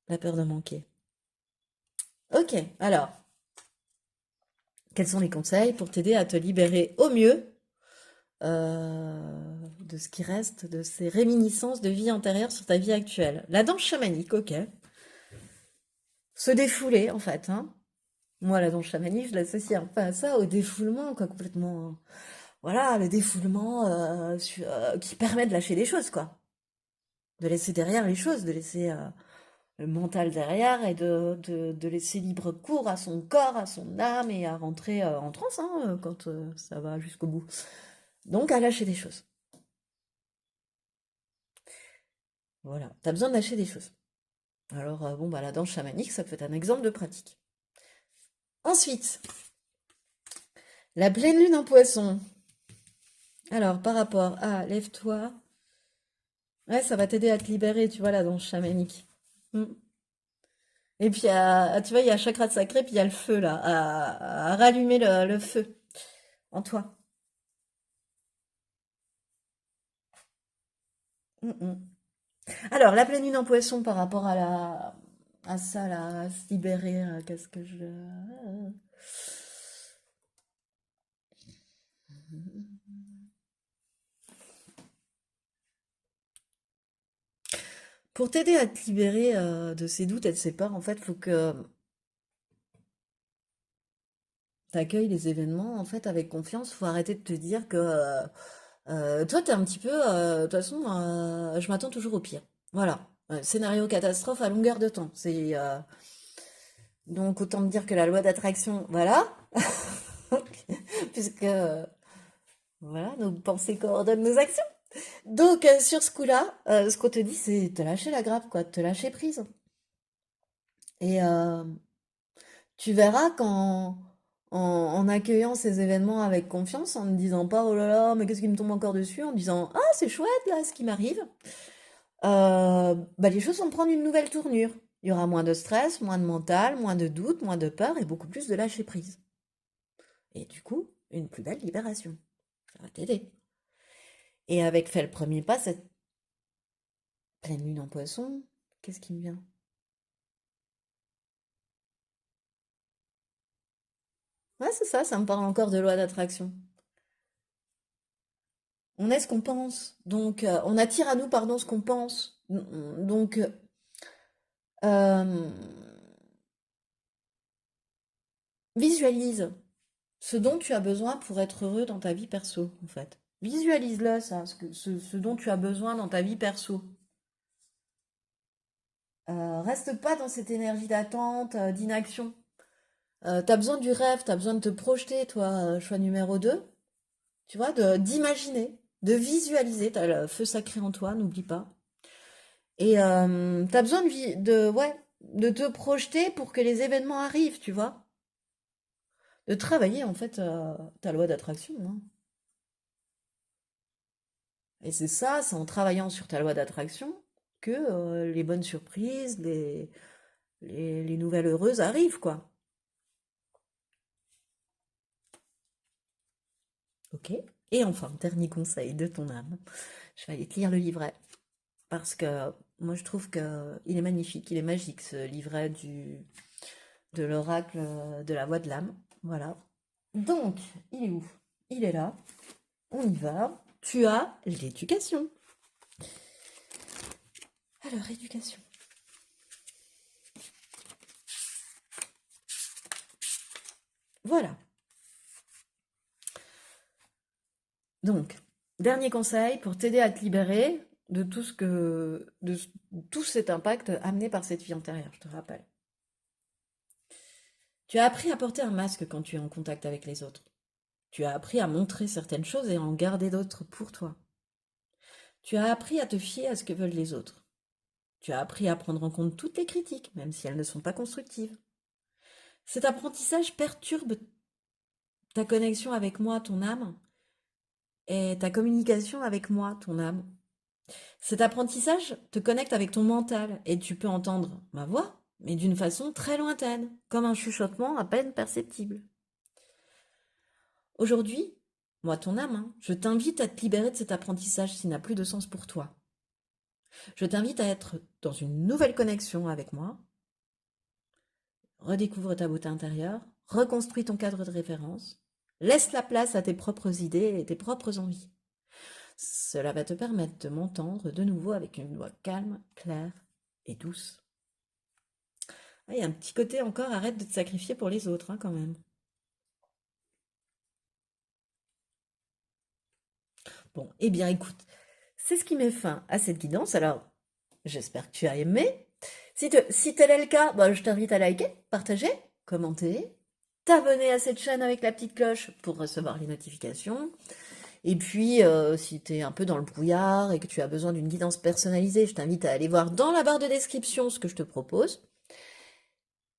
La peur de manquer. Ok, alors, quels sont les conseils pour t'aider à te libérer au mieux de ce qui reste de ces réminiscences de vie antérieure sur ta vie actuelle? La danse chamanique, ok. Se défouler, en fait, hein. Moi, la danse chamanique, je l'associe un peu à ça, au défoulement, quoi, complètement. Voilà, le défoulement qui permet de lâcher des choses, quoi. De laisser derrière les choses, de laisser le mental derrière et de laisser libre cours à son corps, à son âme et à rentrer en transe hein, quand ça va jusqu'au bout. Donc à lâcher des choses. Voilà, t'as besoin de lâcher des choses. Alors bon, bah la danse chamanique, ça peut être un exemple de pratique. Ensuite, la pleine lune en poisson. Alors par rapport à lève-toi, ouais, ça va t'aider à te libérer, tu vois, la danse chamanique. Mm. Et puis, tu vois, il y a chakra sacré, puis il y a le feu, là, à rallumer le feu en toi. Mm, mm. Alors, la pleine lune en poisson par rapport à ça, là, à se libérer, qu'est-ce que je... Pour t'aider à te libérer de ces doutes et de ces peurs, en fait, faut que tu accueilles les événements, en fait, avec confiance. Faut arrêter de te dire que toi, t'es un petit peu... De toute façon, je m'attends toujours au pire. Voilà. Scénario catastrophe à longueur de temps. Donc, autant me dire que la loi d'attraction, voilà. Puisque, voilà, nos pensées coordonnent nos actions. Donc, sur ce coup-là, ce qu'on te dit, c'est te lâcher la grappe, quoi, de te lâcher prise. Et tu verras en accueillant ces événements avec confiance, en ne disant pas, oh là là, mais qu'est-ce qui me tombe encore dessus, en disant, ah, c'est chouette, là, ce qui m'arrive, bah, les choses vont prendre une nouvelle tournure. Il y aura moins de stress, moins de mental, moins de doute, moins de peur et beaucoup plus de lâcher prise. Et du coup, une plus belle libération. Ça va t'aider. Et avec fait le premier pas, cette pleine lune en poisson, qu'est-ce qui me vient? Ouais, c'est ça, ça me parle encore de loi d'attraction. On est ce qu'on pense. Donc, on attire à nous, pardon, ce qu'on pense. Donc, euh, visualise ce dont tu as besoin pour être heureux dans ta vie perso, en fait. Visualise-le, ça, ce dont tu as besoin dans ta vie perso. Reste pas dans cette énergie d'attente, d'inaction. T'as besoin du rêve, t'as besoin de te projeter, toi, choix numéro 2. Tu vois, d'imaginer. de visualiser, t'as le feu sacré en toi, n'oublie pas. Et t'as besoin ouais, de te projeter pour que les événements arrivent, tu vois. De travailler, en fait, ta loi d'attraction, hein. Et c'est ça, c'est en travaillant sur ta loi d'attraction que les bonnes surprises, les nouvelles heureuses arrivent, quoi. Ok? Et enfin, dernier conseil de ton âme, je vais aller te lire le livret. Parce que moi, je trouve que il est magnifique, il est magique, ce livret de l'oracle de la voix de l'âme. Voilà. Donc, il est où? Il est là. On y va. Tu as l'éducation. Alors, éducation. Voilà. Donc, dernier conseil pour t'aider à te libérer de tout cet impact amené par cette vie antérieure, je te rappelle. Tu as appris à porter un masque quand tu es en contact avec les autres. Tu as appris à montrer certaines choses et à en garder d'autres pour toi. Tu as appris à te fier à ce que veulent les autres. Tu as appris à prendre en compte toutes les critiques, même si elles ne sont pas constructives. Cet apprentissage perturbe ta connexion avec moi, ton âme, et ta communication avec moi, ton âme. Cet apprentissage te connecte avec ton mental, et tu peux entendre ma voix, mais d'une façon très lointaine, comme un chuchotement à peine perceptible. Aujourd'hui, moi, ton âme, hein, je t'invite à te libérer de cet apprentissage s'il n'a plus de sens pour toi. Je t'invite à être dans une nouvelle connexion avec moi. Redécouvre ta beauté intérieure, reconstruis ton cadre de référence, laisse la place à tes propres idées et tes propres envies. Cela va te permettre de m'entendre de nouveau avec une voix calme, claire et douce. Ah, il y a un petit côté encore, arrête de te sacrifier pour les autres, hein, quand même. Bon, eh bien écoute, c'est ce qui met fin à cette guidance. Alors, j'espère que tu as aimé. Si tel est le cas, bah, je t'invite à liker, partager, commenter, t'abonner à cette chaîne avec la petite cloche pour recevoir les notifications. Et puis, si tu es un peu dans le brouillard et que tu as besoin d'une guidance personnalisée, je t'invite à aller voir dans la barre de description ce que je te propose.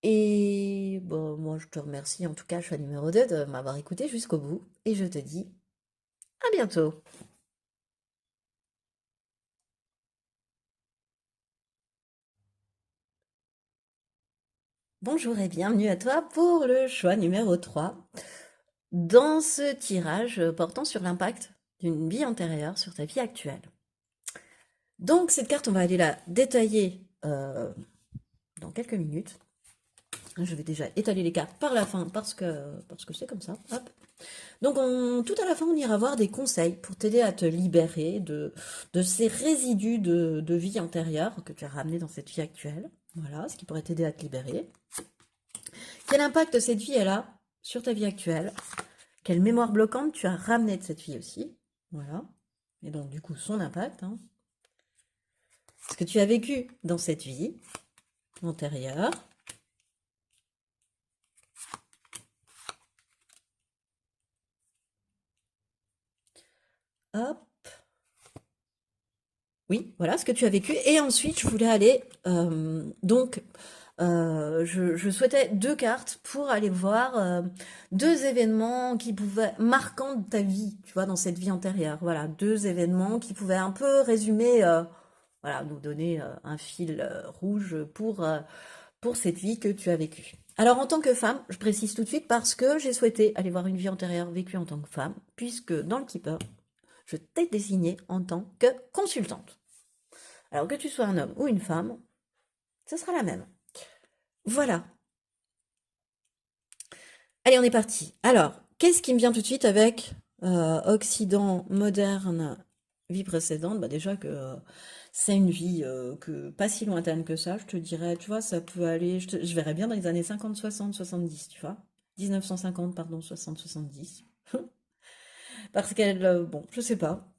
Et bon, moi, je te remercie en tout cas, choix numéro 2, de m'avoir écouté jusqu'au bout. Et je te dis à bientôt. Bonjour et bienvenue à toi pour le choix numéro 3 dans ce tirage portant sur l'impact d'une vie antérieure sur ta vie actuelle. Donc cette carte, on va aller la détailler dans quelques minutes. Je vais déjà étaler les cartes par la fin parce que c'est comme ça. Hop. Donc tout à la fin, on ira voir des conseils pour t'aider à te libérer de ces résidus de vie antérieure que tu as ramenés dans cette vie actuelle. Voilà, ce qui pourrait t'aider à te libérer. Quel impact cette vie elle a sur ta vie actuelle? Quelle mémoire bloquante tu as ramené de cette vie aussi? Voilà. Et donc du coup, son impact, hein. Ce que tu as vécu dans cette vie antérieure. Hop. Oui, voilà ce que tu as vécu. Et ensuite, je voulais aller, je souhaitais deux cartes pour aller voir deux événements qui pouvaient marquants de ta vie, tu vois, dans cette vie antérieure. Voilà, deux événements qui pouvaient un peu résumer, voilà, nous donner un fil rouge pour cette vie que tu as vécue. Alors, en tant que femme, je précise tout de suite parce que j'ai souhaité aller voir une vie antérieure vécue en tant que femme, puisque dans le Keeper, je t'ai désignée en tant que consultante. Alors que tu sois un homme ou une femme, ce sera la même. Voilà. Allez, on est parti. Alors, qu'est-ce qui me vient tout de suite avec Occident moderne, vie précédente? Bah déjà que c'est une vie que pas si lointaine que ça, je te dirais, tu vois, ça peut aller, je verrais bien dans les années 50, 60, 70, tu vois. 1950, pardon, 60, 70. Parce qu'elle, bon, je sais pas.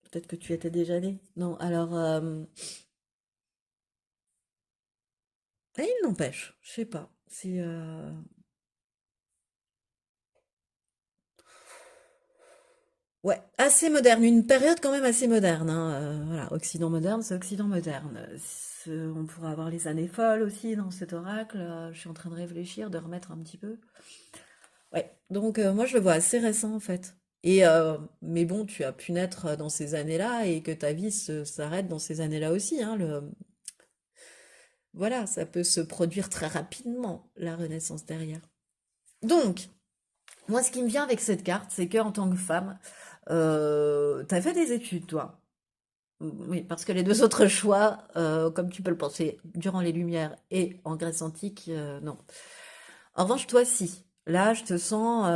Peut-être que tu étais déjà né. Non, alors, il n'empêche, je sais pas. C'est, Ouais, assez moderne, une période quand même assez moderne, hein, voilà, Occident moderne, c'est Occident moderne. On pourrait avoir les années folles aussi dans cet oracle. Je suis en train de réfléchir, de remettre un petit peu. Ouais, donc moi je le vois assez récent en fait. Mais bon, tu as pu naître dans ces années-là et que ta vie s'arrête dans ces années-là aussi, hein, voilà, ça peut se produire très rapidement, la renaissance derrière. Donc, moi ce qui me vient avec cette carte, c'est que en tant que femme, t'as fait des études, toi. Oui, parce que les deux autres choix, comme tu peux le penser, durant les Lumières et en Grèce antique, non. En revanche, toi, si. Là, je te sens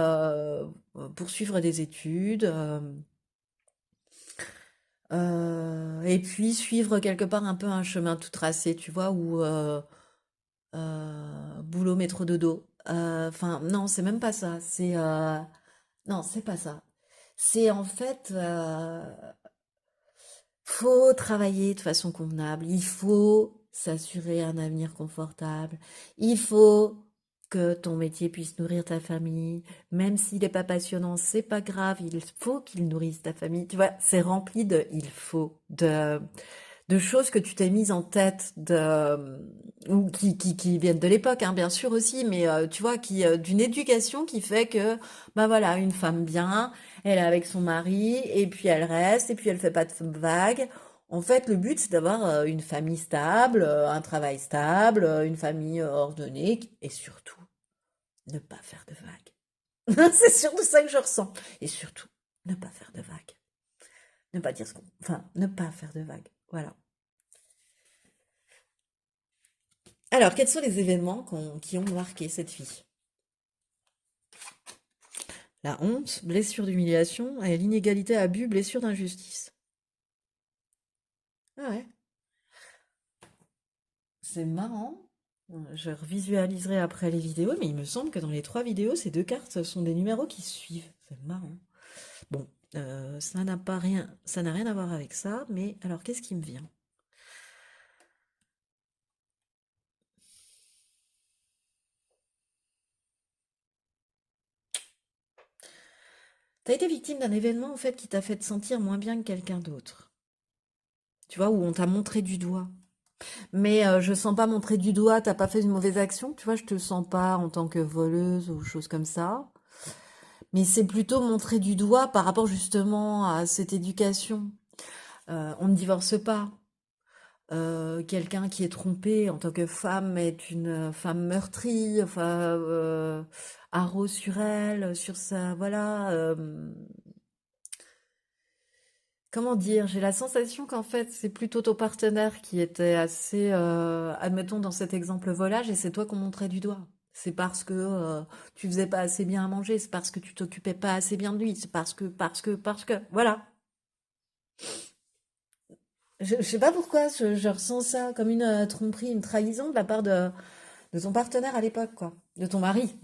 poursuivre des études et puis suivre quelque part un peu un chemin tout tracé, tu vois, où boulot, métro, dodo. Enfin, non, c'est même pas ça. Non, c'est pas ça. C'est en fait, faut travailler de façon convenable, il faut s'assurer un avenir confortable, il faut que ton métier puisse nourrir ta famille, même s'il n'est pas passionnant, c'est pas grave, il faut qu'il nourrisse ta famille. Tu vois, c'est rempli de il faut, de choses que tu t'es mises en tête, ou qui viennent de l'époque, hein, bien sûr aussi, mais tu vois, d'une éducation qui fait que, bah voilà, une femme bien, elle est avec son mari, et puis elle reste, et puis elle fait pas de vagues. En fait, le but, c'est d'avoir une famille stable, un travail stable, une famille ordonnée, et surtout, ne pas faire de vagues. C'est surtout ça que je ressens. Et surtout, ne pas faire de vagues. Ne pas dire ce qu'on... Enfin, ne pas faire de vagues. Voilà. Alors, quels sont les événements qui ont marqué cette fille? La honte, blessure d'humiliation, et l'inégalité, abus, blessure d'injustice. Ah ouais, c'est marrant. Je revisualiserai après les vidéos, mais il me semble que dans les trois vidéos, ces deux cartes sont des numéros qui se suivent. C'est marrant. Bon, ça n'a rien à voir avec ça, mais alors qu'est-ce qui me vient? T'as été victime d'un événement en fait qui t'a fait te sentir moins bien que quelqu'un d'autre. Tu vois, où on t'a montré du doigt. Mais je sens pas montrer du doigt, t'as pas fait une mauvaise action, tu vois, je te sens pas en tant que voleuse ou chose comme ça. Mais c'est plutôt montrer du doigt par rapport justement à cette éducation. On ne divorce pas. Quelqu'un qui est trompé en tant que femme est une femme meurtrie, enfin, haro sur elle, sur sa, voilà. Comment dire? J'ai la sensation qu'en fait, c'est plutôt ton partenaire qui était assez, admettons dans cet exemple volage, et c'est toi qu'on montrait du doigt. C'est parce que tu faisais pas assez bien à manger, c'est parce que tu t'occupais pas assez bien de lui, c'est parce que, voilà. Je sais pas pourquoi, je ressens ça comme une tromperie, une trahison de la part de ton partenaire à l'époque, quoi. De ton mari,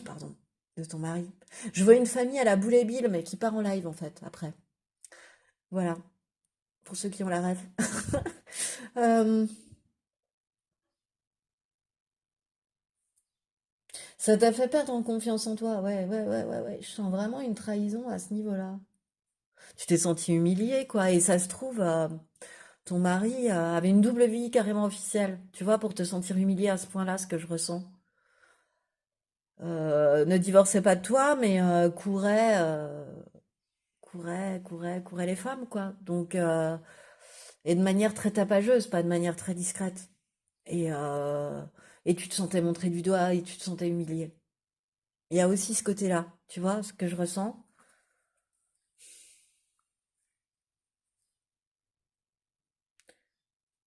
pardon. De ton mari. Je vois une famille à la Boule et Bill, mais qui part en live en fait, après. Voilà, pour ceux qui ont la rêve. Euh, Ça t'a fait perdre en confiance en toi, ouais, ouais, ouais, ouais, ouais. Je sens vraiment une trahison à ce niveau-là. Tu t'es senti humilié, quoi, et ça se trouve, ton mari avait une double vie carrément officielle, tu vois, pour te sentir humilié à ce point-là, ce que je ressens. Ne divorçait pas de toi, mais courait les femmes, quoi. Donc, et de manière très tapageuse, pas de manière très discrète. Et, euh, et tu te sentais montré du doigt et tu te sentais humilié. Il y a aussi ce côté-là, tu vois, ce que je ressens.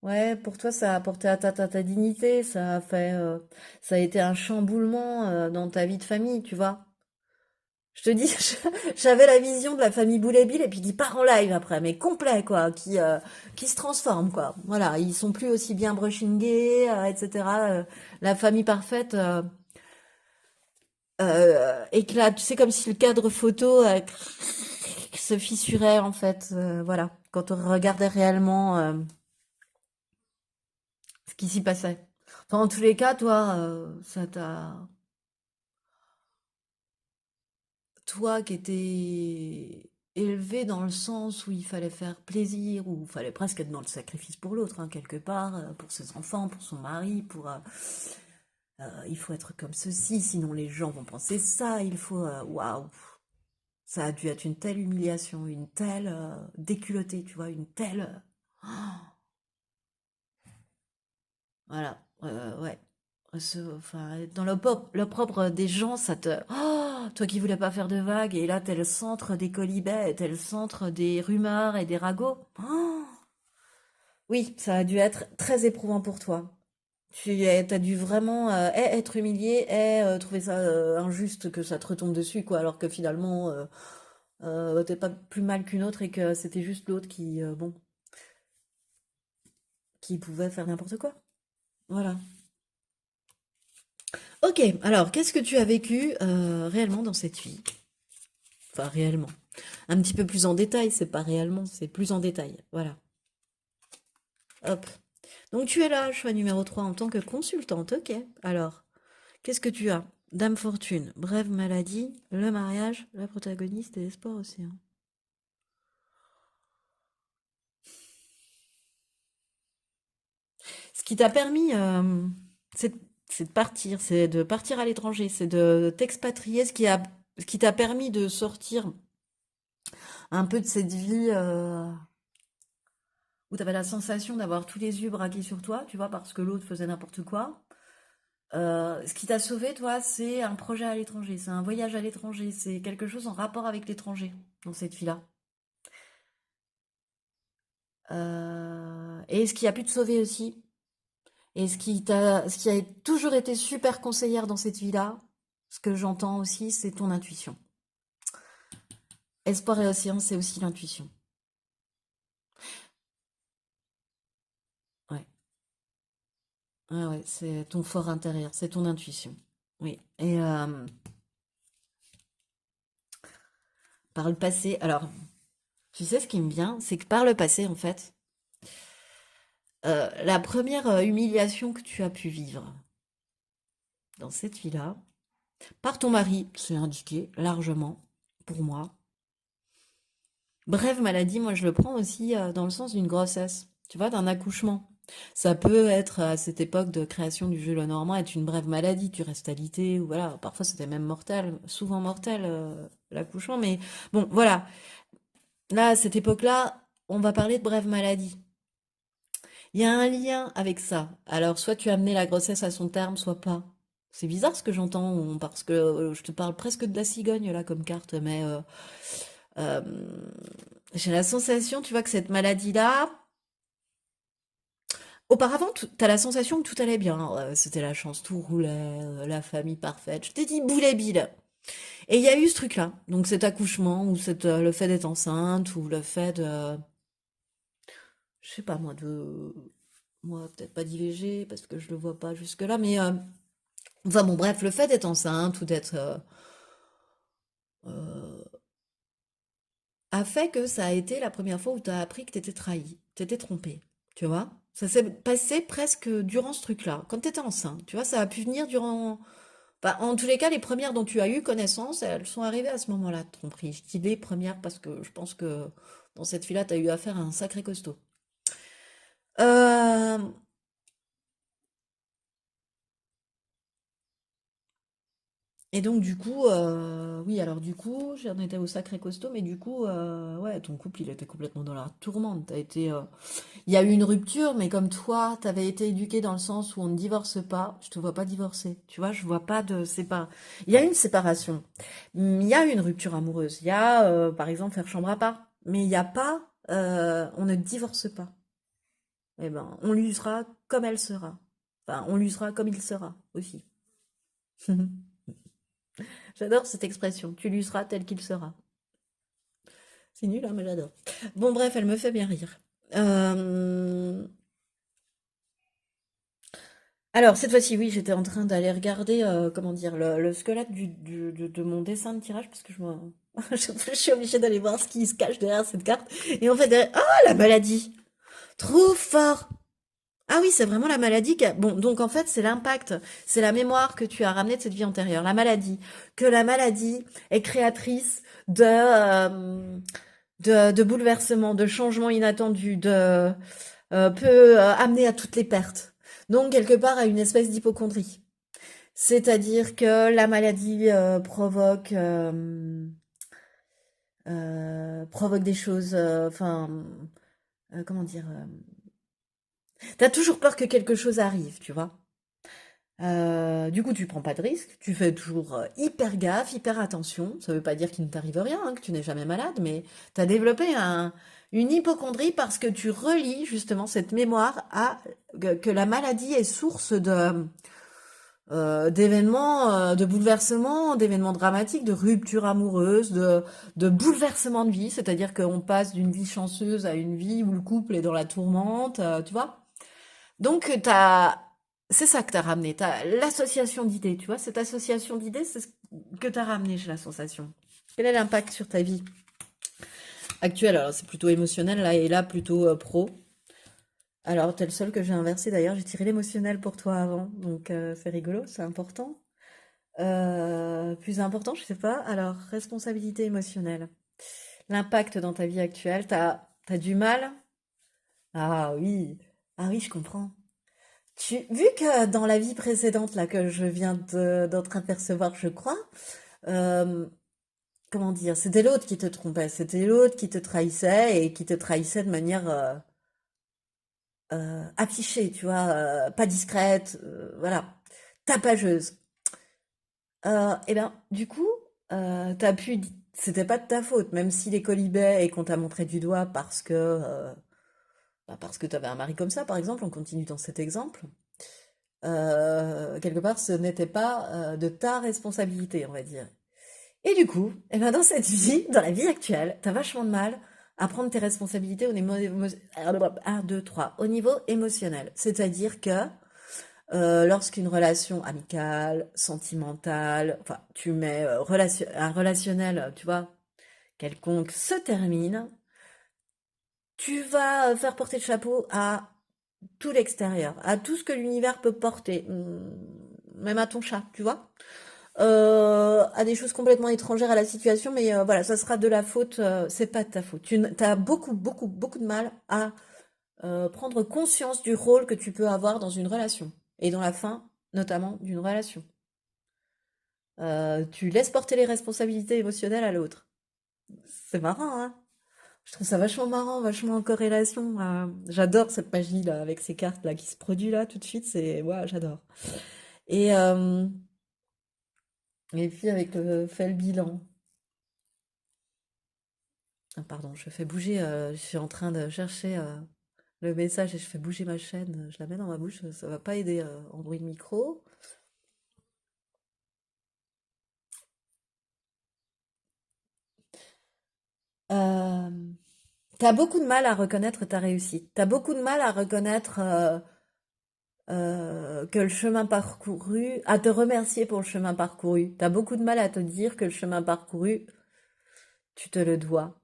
Ouais, pour toi, ça a apporté atteinte à ta dignité, ça a été un chamboulement dans ta vie de famille, tu vois. Je te dis, j'avais la vision de la famille Boulay-Bill et puis qui part en live après, mais complet quoi, qui se transforme quoi. Voilà, ils sont plus aussi bien brushingés, etc. La famille parfaite éclate. C'est comme si le cadre photo se fissurait en fait. Voilà, quand on regardait réellement ce qui s'y passait. Enfin, en tous les cas, toi, toi qui étais élevé dans le sens où il fallait faire plaisir, où il fallait presque être dans le sacrifice pour l'autre, hein, quelque part, pour ses enfants, pour son mari, il faut être comme ceci, sinon les gens vont penser ça, il faut... Waouh! Ça a dû être une telle humiliation, une telle déculottée, tu vois, une telle... Voilà, ouais. Enfin, être dans l'opprobre des gens, ça te... Oh, toi qui voulais pas faire de vagues, et là, t'es le centre des colibets, t'es le centre des rumeurs et des ragots. Oh, oui, ça a dû être très éprouvant pour toi. T'as dû vraiment être humilié, trouver ça injuste que ça te retombe dessus, quoi, alors que finalement, t'es pas plus mal qu'une autre et que c'était juste l'autre qui, bon, qui pouvait faire n'importe quoi. Voilà. Ok, alors qu'est-ce que tu as vécu réellement dans cette vie? Enfin, réellement. Un petit peu plus en détail, c'est pas réellement, c'est plus en détail. Voilà. Hop. Donc tu es là, choix numéro 3 en tant que consultante. Ok. Alors, qu'est-ce que tu as? Dame Fortune, brève maladie, le mariage, la protagoniste et l'espoir aussi, hein. Ce qui t'a permis, c'est c'est de partir à l'étranger, c'est de t'expatrier, ce qui t'a permis de sortir un peu de cette vie où tu avais la sensation d'avoir tous les yeux braqués sur toi, tu vois, parce que l'autre faisait n'importe quoi. Ce qui t'a sauvé, toi, c'est un projet à l'étranger, c'est un voyage à l'étranger, c'est quelque chose en rapport avec l'étranger dans cette vie-là. Et ce qui a pu te sauver aussi, et ce qui a toujours été super conseillère dans cette vie-là, ce que j'entends aussi, c'est ton intuition. Espoir et océan, c'est aussi l'intuition. Ouais, ouais, ouais, c'est ton fort intérieur, c'est ton intuition. Oui. Et par le passé, alors, tu sais ce qui me vient, c'est que par le passé, en fait, la première humiliation que tu as pu vivre dans cette vie-là, par ton mari, c'est indiqué largement pour moi. Brève maladie, moi je le prends aussi dans le sens d'une grossesse, tu vois, d'un accouchement. Ça peut être à cette époque de création du jeu Lenormand être une brève maladie, tu restes alité, ou voilà, parfois c'était même mortel, souvent mortel l'accouchement, mais bon, voilà. Là, à cette époque-là, on va parler de brève maladie. Il y a un lien avec ça. Alors, soit tu as amené la grossesse à son terme, soit pas. C'est bizarre ce que j'entends, parce que je te parle presque de la cigogne là comme carte, mais euh, j'ai la sensation, tu vois, que cette maladie-là, auparavant, tu as la sensation que tout allait bien. C'était la chance, tout roulait, la famille parfaite. Je t'ai dit boulet bile. Et il y a eu ce truc-là, donc cet accouchement, ou le fait d'être enceinte, ou le fait de, je sais pas moi, moi peut-être pas d'IVG parce que je le vois pas jusque-là, mais enfin bon, bref, le fait d'être enceinte ou d'être euh, a fait que ça a été la première fois où tu as appris que tu étais trahi, t'étais trompé, tu vois? Ça s'est passé presque durant ce truc-là, quand tu étais enceinte, tu vois, ça a pu venir durant... Bah, en tous les cas, les premières dont tu as eu connaissance, elles sont arrivées à ce moment-là, de tromperie. Je dis les premières parce que je pense que dans cette fille-là, tu as eu affaire à un sacré costaud. Euh, Et donc du coup, oui, alors du coup, j'en étais au sacré costaud, mais du coup, ouais, ton couple, il était complètement dans la tourmente. Il y a eu une rupture, mais comme toi, t'avais été éduqué dans le sens où on ne divorce pas, je te vois pas divorcer. Tu vois, je vois pas de sépar. Il y a une séparation, il y a une rupture amoureuse. Il y a, par exemple, faire chambre à part, mais il n'y a pas, on ne divorce pas. Eh ben, on l'usera comme elle sera. Enfin, on l'usera comme il sera aussi. J'adore cette expression. Tu lui seras tel qu'il sera. C'est nul, hein, mais j'adore. Bon, bref, elle me fait bien rire. Euh, Alors, cette fois-ci, oui, j'étais en train d'aller regarder, comment dire, le squelette de mon dessin de tirage, parce que je suis obligée d'aller voir ce qui se cache derrière cette carte. Et en fait, derrière... Oh, la maladie! Trop fort! Ah oui, c'est vraiment la maladie Bon, donc en fait, c'est l'impact, c'est la mémoire que tu as ramenée de cette vie antérieure, la maladie. Que la maladie est créatrice de... de bouleversements, de changements inattendus, peut amener à toutes les pertes. Donc, quelque part, à une espèce d'hypocondrie. C'est-à-dire que la maladie provoque des choses, comment dire, t'as toujours peur que quelque chose arrive, tu vois. Du coup, tu prends pas de risque, tu fais toujours hyper gaffe, hyper attention. Ça veut pas dire qu'il ne t'arrive rien, hein, que tu n'es jamais malade, mais tu as développé une hypocondrie parce que tu relis justement cette mémoire à que la maladie est source d'événements, de bouleversements, d'événements dramatiques, de ruptures amoureuses, de bouleversements de vie, c'est-à-dire qu'on passe d'une vie chanceuse à une vie où le couple est dans la tourmente, tu vois. Donc, c'est ça que t'as ramené. T'as l'association d'idées, tu vois. Cette association d'idées, c'est ce que t'as ramené chez la sensation. Quel est l'impact sur ta vie actuelle? Alors, c'est plutôt émotionnel, là, et là, plutôt pro. Alors, t'es le seul que j'ai inversé, d'ailleurs. J'ai tiré l'émotionnel pour toi avant. Donc, c'est rigolo, c'est important. Plus important, je sais pas. Alors, responsabilité émotionnelle. L'impact dans ta vie actuelle, t'as du mal? Ah oui. Ah oui, je comprends. Vu que dans la vie précédente, là, que je viens d'entreapercevoir, je crois, euh, comment dire, c'était l'autre qui te trompait, c'était l'autre qui te trahissait et qui te trahissait de manière affichée, tu vois, pas discrète, voilà, tapageuse. Et ben, du coup, c'était pas de ta faute, même s'il est colibet et qu'on t'a montré du doigt parce que t'avais un mari comme ça, par exemple, on continue dans cet exemple. Quelque part, ce n'était pas de ta responsabilité, on va dire. Et du coup, eh ben dans cette vie, dans la vie actuelle, t'as vachement de mal à prendre tes responsabilités au niveau, 1, 2, 3, au niveau émotionnel. C'est-à-dire que lorsqu'une relation amicale, sentimentale, enfin, tu mets un relationnel, tu vois, quelconque, se termine, tu vas faire porter le chapeau à tout l'extérieur, à tout ce que l'univers peut porter, même à ton chat, tu vois, à des choses complètement étrangères à la situation, mais voilà, ça sera de la faute, c'est pas de ta faute. Tu as beaucoup, beaucoup, beaucoup de mal à prendre conscience du rôle que tu peux avoir dans une relation, et dans la fin, notamment, d'une relation. Tu laisses porter les responsabilités émotionnelles à l'autre. C'est marrant, hein? Je trouve ça vachement marrant, vachement en corrélation. J'adore cette magie là, avec ces cartes là qui se produit là tout de suite. C'est ouais, j'adore. Et euh, et puis avec le fait le bilan. Ah, pardon, je fais bouger. Je suis en train de chercher le message et je fais bouger ma chaîne. Je la mets dans ma bouche. Ça va pas aider en bruit de micro. Euh, T'as beaucoup de mal à reconnaître ta réussite. T'as beaucoup de mal à reconnaître que le chemin parcouru, à te remercier pour le chemin parcouru. T'as beaucoup de mal à te dire que le chemin parcouru, tu te le dois.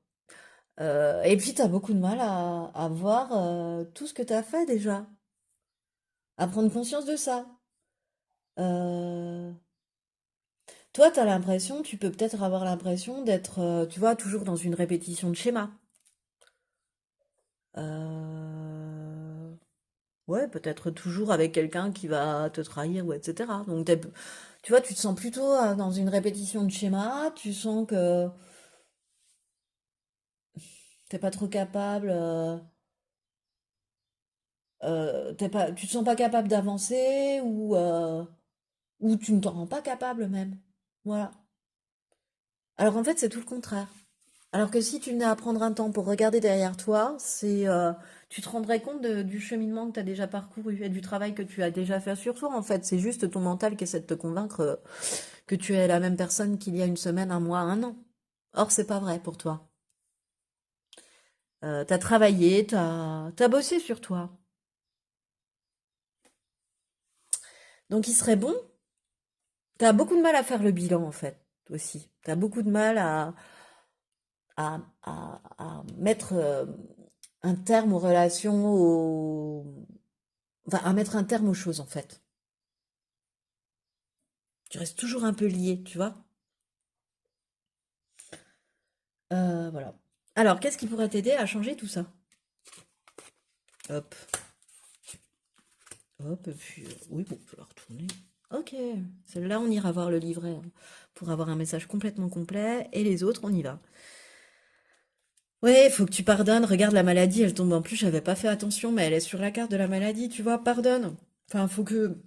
Et puis t'as beaucoup de mal à voir tout ce que t'as fait déjà, à prendre conscience de ça. Euh, Toi, t'as l'impression, tu peux peut-être avoir l'impression d'être, tu vois, toujours dans une répétition de schéma. Euh, Ouais, peut-être toujours avec quelqu'un qui va te trahir ou etc. Donc tu vois, tu te sens plutôt dans une répétition de schéma, tu sens que t'es pas trop capable, tu te sens pas capable d'avancer ou tu ne t'en rends pas capable même. Voilà. Alors en fait, c'est tout le contraire. Alors que si tu venais à prendre un temps pour regarder derrière toi, tu te rendrais compte du cheminement que tu as déjà parcouru et du travail que tu as déjà fait sur toi. En fait, c'est juste ton mental qui essaie de te convaincre que tu es la même personne qu'il y a une semaine, un mois, un an. Or, c'est pas vrai pour toi. T'as travaillé, t'as bossé sur toi. Donc, il serait bon. T'as beaucoup de mal à faire le bilan, en fait, aussi. T'as beaucoup de mal à mettre un terme aux relations, enfin, à mettre un terme aux choses, en fait. Tu restes toujours un peu lié, tu vois. Voilà. Alors, qu'est-ce qui pourrait t'aider à changer tout ça? Hop, hop, et puis, oui, bon, je vais la retourner. Ok, celle-là, on ira voir le livret hein, pour avoir un message complètement complet, et les autres, on y va. Ouais, faut que tu pardonnes. Regarde, la maladie, elle tombe en plus, j'avais pas fait attention, mais elle est sur la carte de la maladie, tu vois, pardonne. Enfin, faut que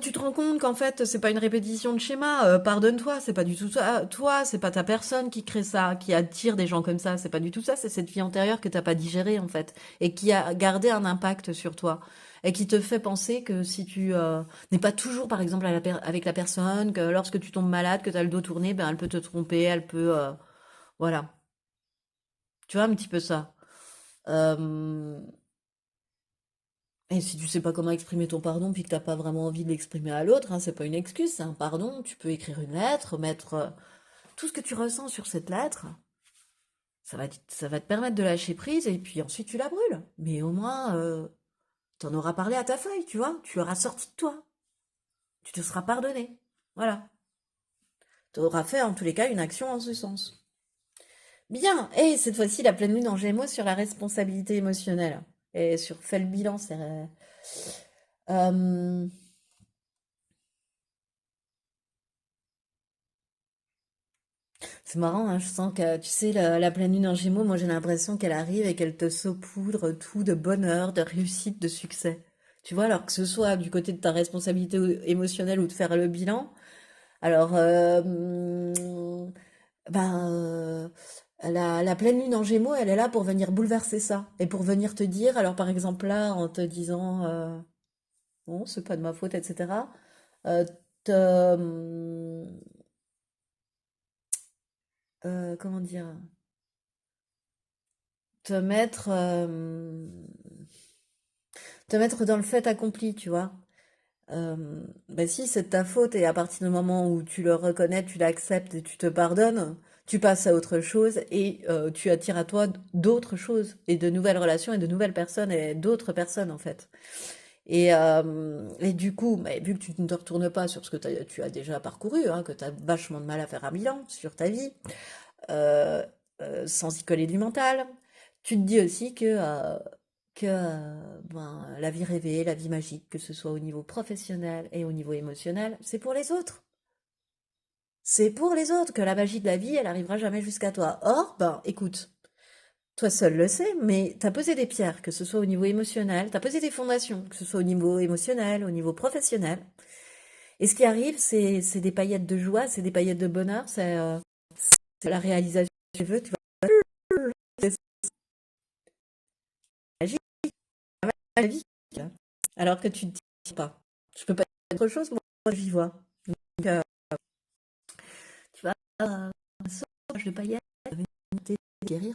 tu te rends compte qu'en fait, c'est pas une répétition de schéma. Pardonne-toi, c'est pas du tout ça. Toi, c'est pas ta personne qui crée ça, qui attire des gens comme ça. C'est pas du tout ça. C'est cette vie antérieure que t'as pas digérée en fait, et qui a gardé un impact sur toi, et qui te fait penser que si tu n'es pas toujours, par exemple, avec la personne, que lorsque tu tombes malade, que t'as le dos tourné, ben elle peut te tromper, elle peut, voilà. Tu vois un petit peu ça. Euh, Et si tu sais pas comment exprimer ton pardon, puis que t'as pas vraiment envie de l'exprimer à l'autre, hein, c'est pas une excuse, c'est un pardon. Tu peux écrire une lettre, mettre tout ce que tu ressens sur cette lettre. Ça va te permettre de lâcher prise et puis ensuite tu la brûles. Mais au moins, t'en auras parlé à ta feuille, tu vois. Tu l'auras sorti de toi. Tu te seras pardonné. Voilà. Tu auras fait en tous les cas une action en ce sens. Bien. Et cette fois-ci, la pleine lune en Gémeaux sur la responsabilité émotionnelle. Et sur fais le bilan, c'est... Euh, C'est marrant, hein, je sens que, tu sais, la pleine lune en Gémeaux, moi j'ai l'impression qu'elle arrive et qu'elle te saupoudre tout de bonheur, de réussite, de succès. Tu vois, alors que ce soit du côté de ta responsabilité émotionnelle ou de faire le bilan, alors, ben, la pleine lune en Gémeaux, elle est là pour venir bouleverser ça et pour venir te dire, alors par exemple là, en te disant, bon, c'est pas de ma faute, etc., euh, te, comment dire? te mettre, euh, te mettre dans le fait accompli, tu vois. Bah si, c'est de ta faute et à partir du moment où tu le reconnais, tu l'acceptes et tu te pardonnes, tu passes à autre chose et tu attires à toi d'autres choses et de nouvelles relations et de nouvelles personnes et d'autres personnes en fait. Et du coup, bah, vu que tu ne te retournes pas sur ce que tu as déjà parcouru, hein, que tu as vachement de mal à faire un bilan sur ta vie, euh, sans y coller du mental. Tu te dis aussi que ben, la vie rêvée, la vie magique, que ce soit au niveau professionnel et au niveau émotionnel, c'est pour les autres. C'est pour les autres que la magie de la vie, elle arrivera jamais jusqu'à toi. Or, ben, écoute, toi seul le sais, mais t'as posé des pierres, que ce soit au niveau émotionnel, t'as posé des fondations, que ce soit au niveau émotionnel, au niveau professionnel. Et ce qui arrive, c'est des paillettes de joie, c'est des paillettes de bonheur, c'est la réalisation que tu veux, tu vois. C'est magique. La vie, alors que tu te dis pas. Je peux pas dire autre chose, moi j'y vois. Donc, tu vois, je vais pas y aller, guérir.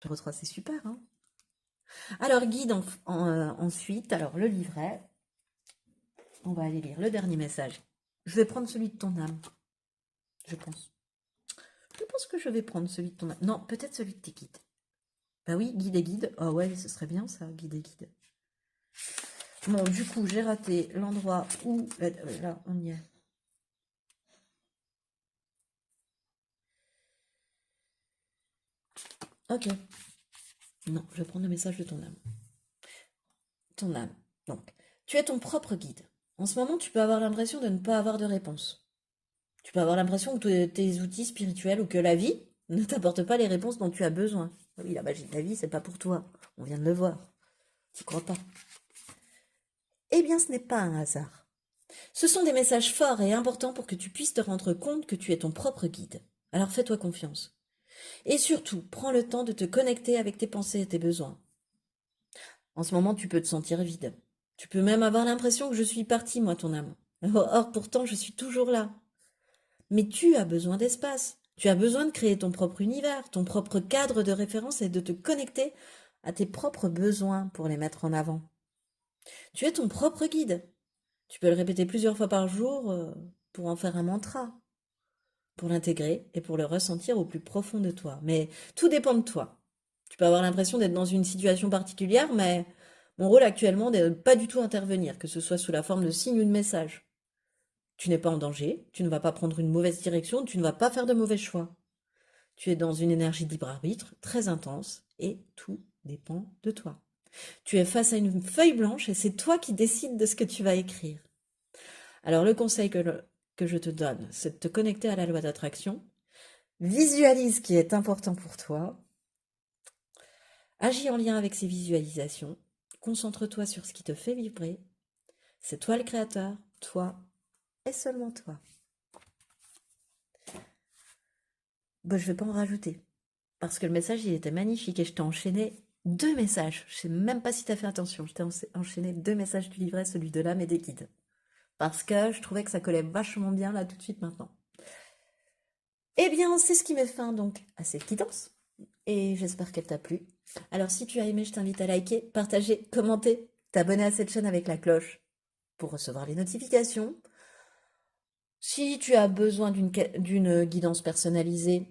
Je reçois, c'est super. Hein. Alors, guide ensuite, alors le livret, on va aller lire le dernier message. Je vais prendre celui de ton âme, je pense. Je pense que je vais prendre celui de ton âme. Non, peut-être celui de tes guides. Bah oui, guide et guide. Oh ouais, ce serait bien ça, guide et guide. Bon, du coup, j'ai raté l'endroit où... Là, on y est. Ok. Non, je vais prendre le message de ton âme. Ton âme. Donc, tu es ton propre guide. En ce moment, tu peux avoir l'impression de ne pas avoir de réponse. Tu peux avoir l'impression que tes outils spirituels ou que la vie ne t'apporte pas les réponses dont tu as besoin. Oui, la magie de la vie, c'est pas pour toi. On vient de le voir. Tu crois pas? Eh bien, ce n'est pas un hasard. Ce sont des messages forts et importants pour que tu puisses te rendre compte que tu es ton propre guide. Alors fais-toi confiance. Et surtout, prends le temps de te connecter avec tes pensées et tes besoins. En ce moment, tu peux te sentir vide. Tu peux même avoir l'impression que je suis partie, moi, ton âme. Or, pourtant, je suis toujours là. Mais tu as besoin d'espace. Tu as besoin de créer ton propre univers, ton propre cadre de référence et de te connecter à tes propres besoins pour les mettre en avant. Tu es ton propre guide. Tu peux le répéter plusieurs fois par jour pour en faire un mantra, pour l'intégrer et pour le ressentir au plus profond de toi. Mais tout dépend de toi. Tu peux avoir l'impression d'être dans une situation particulière, mais mon rôle actuellement n'est de pas du tout intervenir, que ce soit sous la forme de signes ou de messages. Tu n'es pas en danger, tu ne vas pas prendre une mauvaise direction, tu ne vas pas faire de mauvais choix. Tu es dans une énergie libre arbitre très intense et tout dépend de toi. Tu es face à une feuille blanche et c'est toi qui décides de ce que tu vas écrire. Alors le conseil que je te donne, c'est de te connecter à la loi d'attraction. Visualise ce qui est important pour toi. Agis en lien avec ces visualisations. Concentre-toi sur ce qui te fait vibrer. C'est toi le créateur, toi et seulement toi. Bon, je vais pas en rajouter. Parce que le message, il était magnifique et je t'ai enchaîné 2 messages. Je sais même pas si tu as fait attention. Je t'ai enchaîné 2 messages du livret, celui de l'âme et des guides. Parce que je trouvais que ça collait vachement bien là tout de suite maintenant. Eh bien, c'est ce qui met fin donc à cette guidance. Et j'espère qu'elle t'a plu. Alors si tu as aimé, je t'invite à liker, partager, commenter, t'abonner à cette chaîne avec la cloche pour recevoir les notifications. Si tu as besoin d'une guidance personnalisée,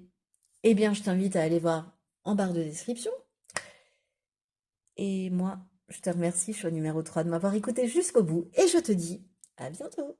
eh bien, je t'invite à aller voir en barre de description. Et moi, je te remercie, je suis au numéro 3 de m'avoir écouté jusqu'au bout. Et je te dis à bientôt.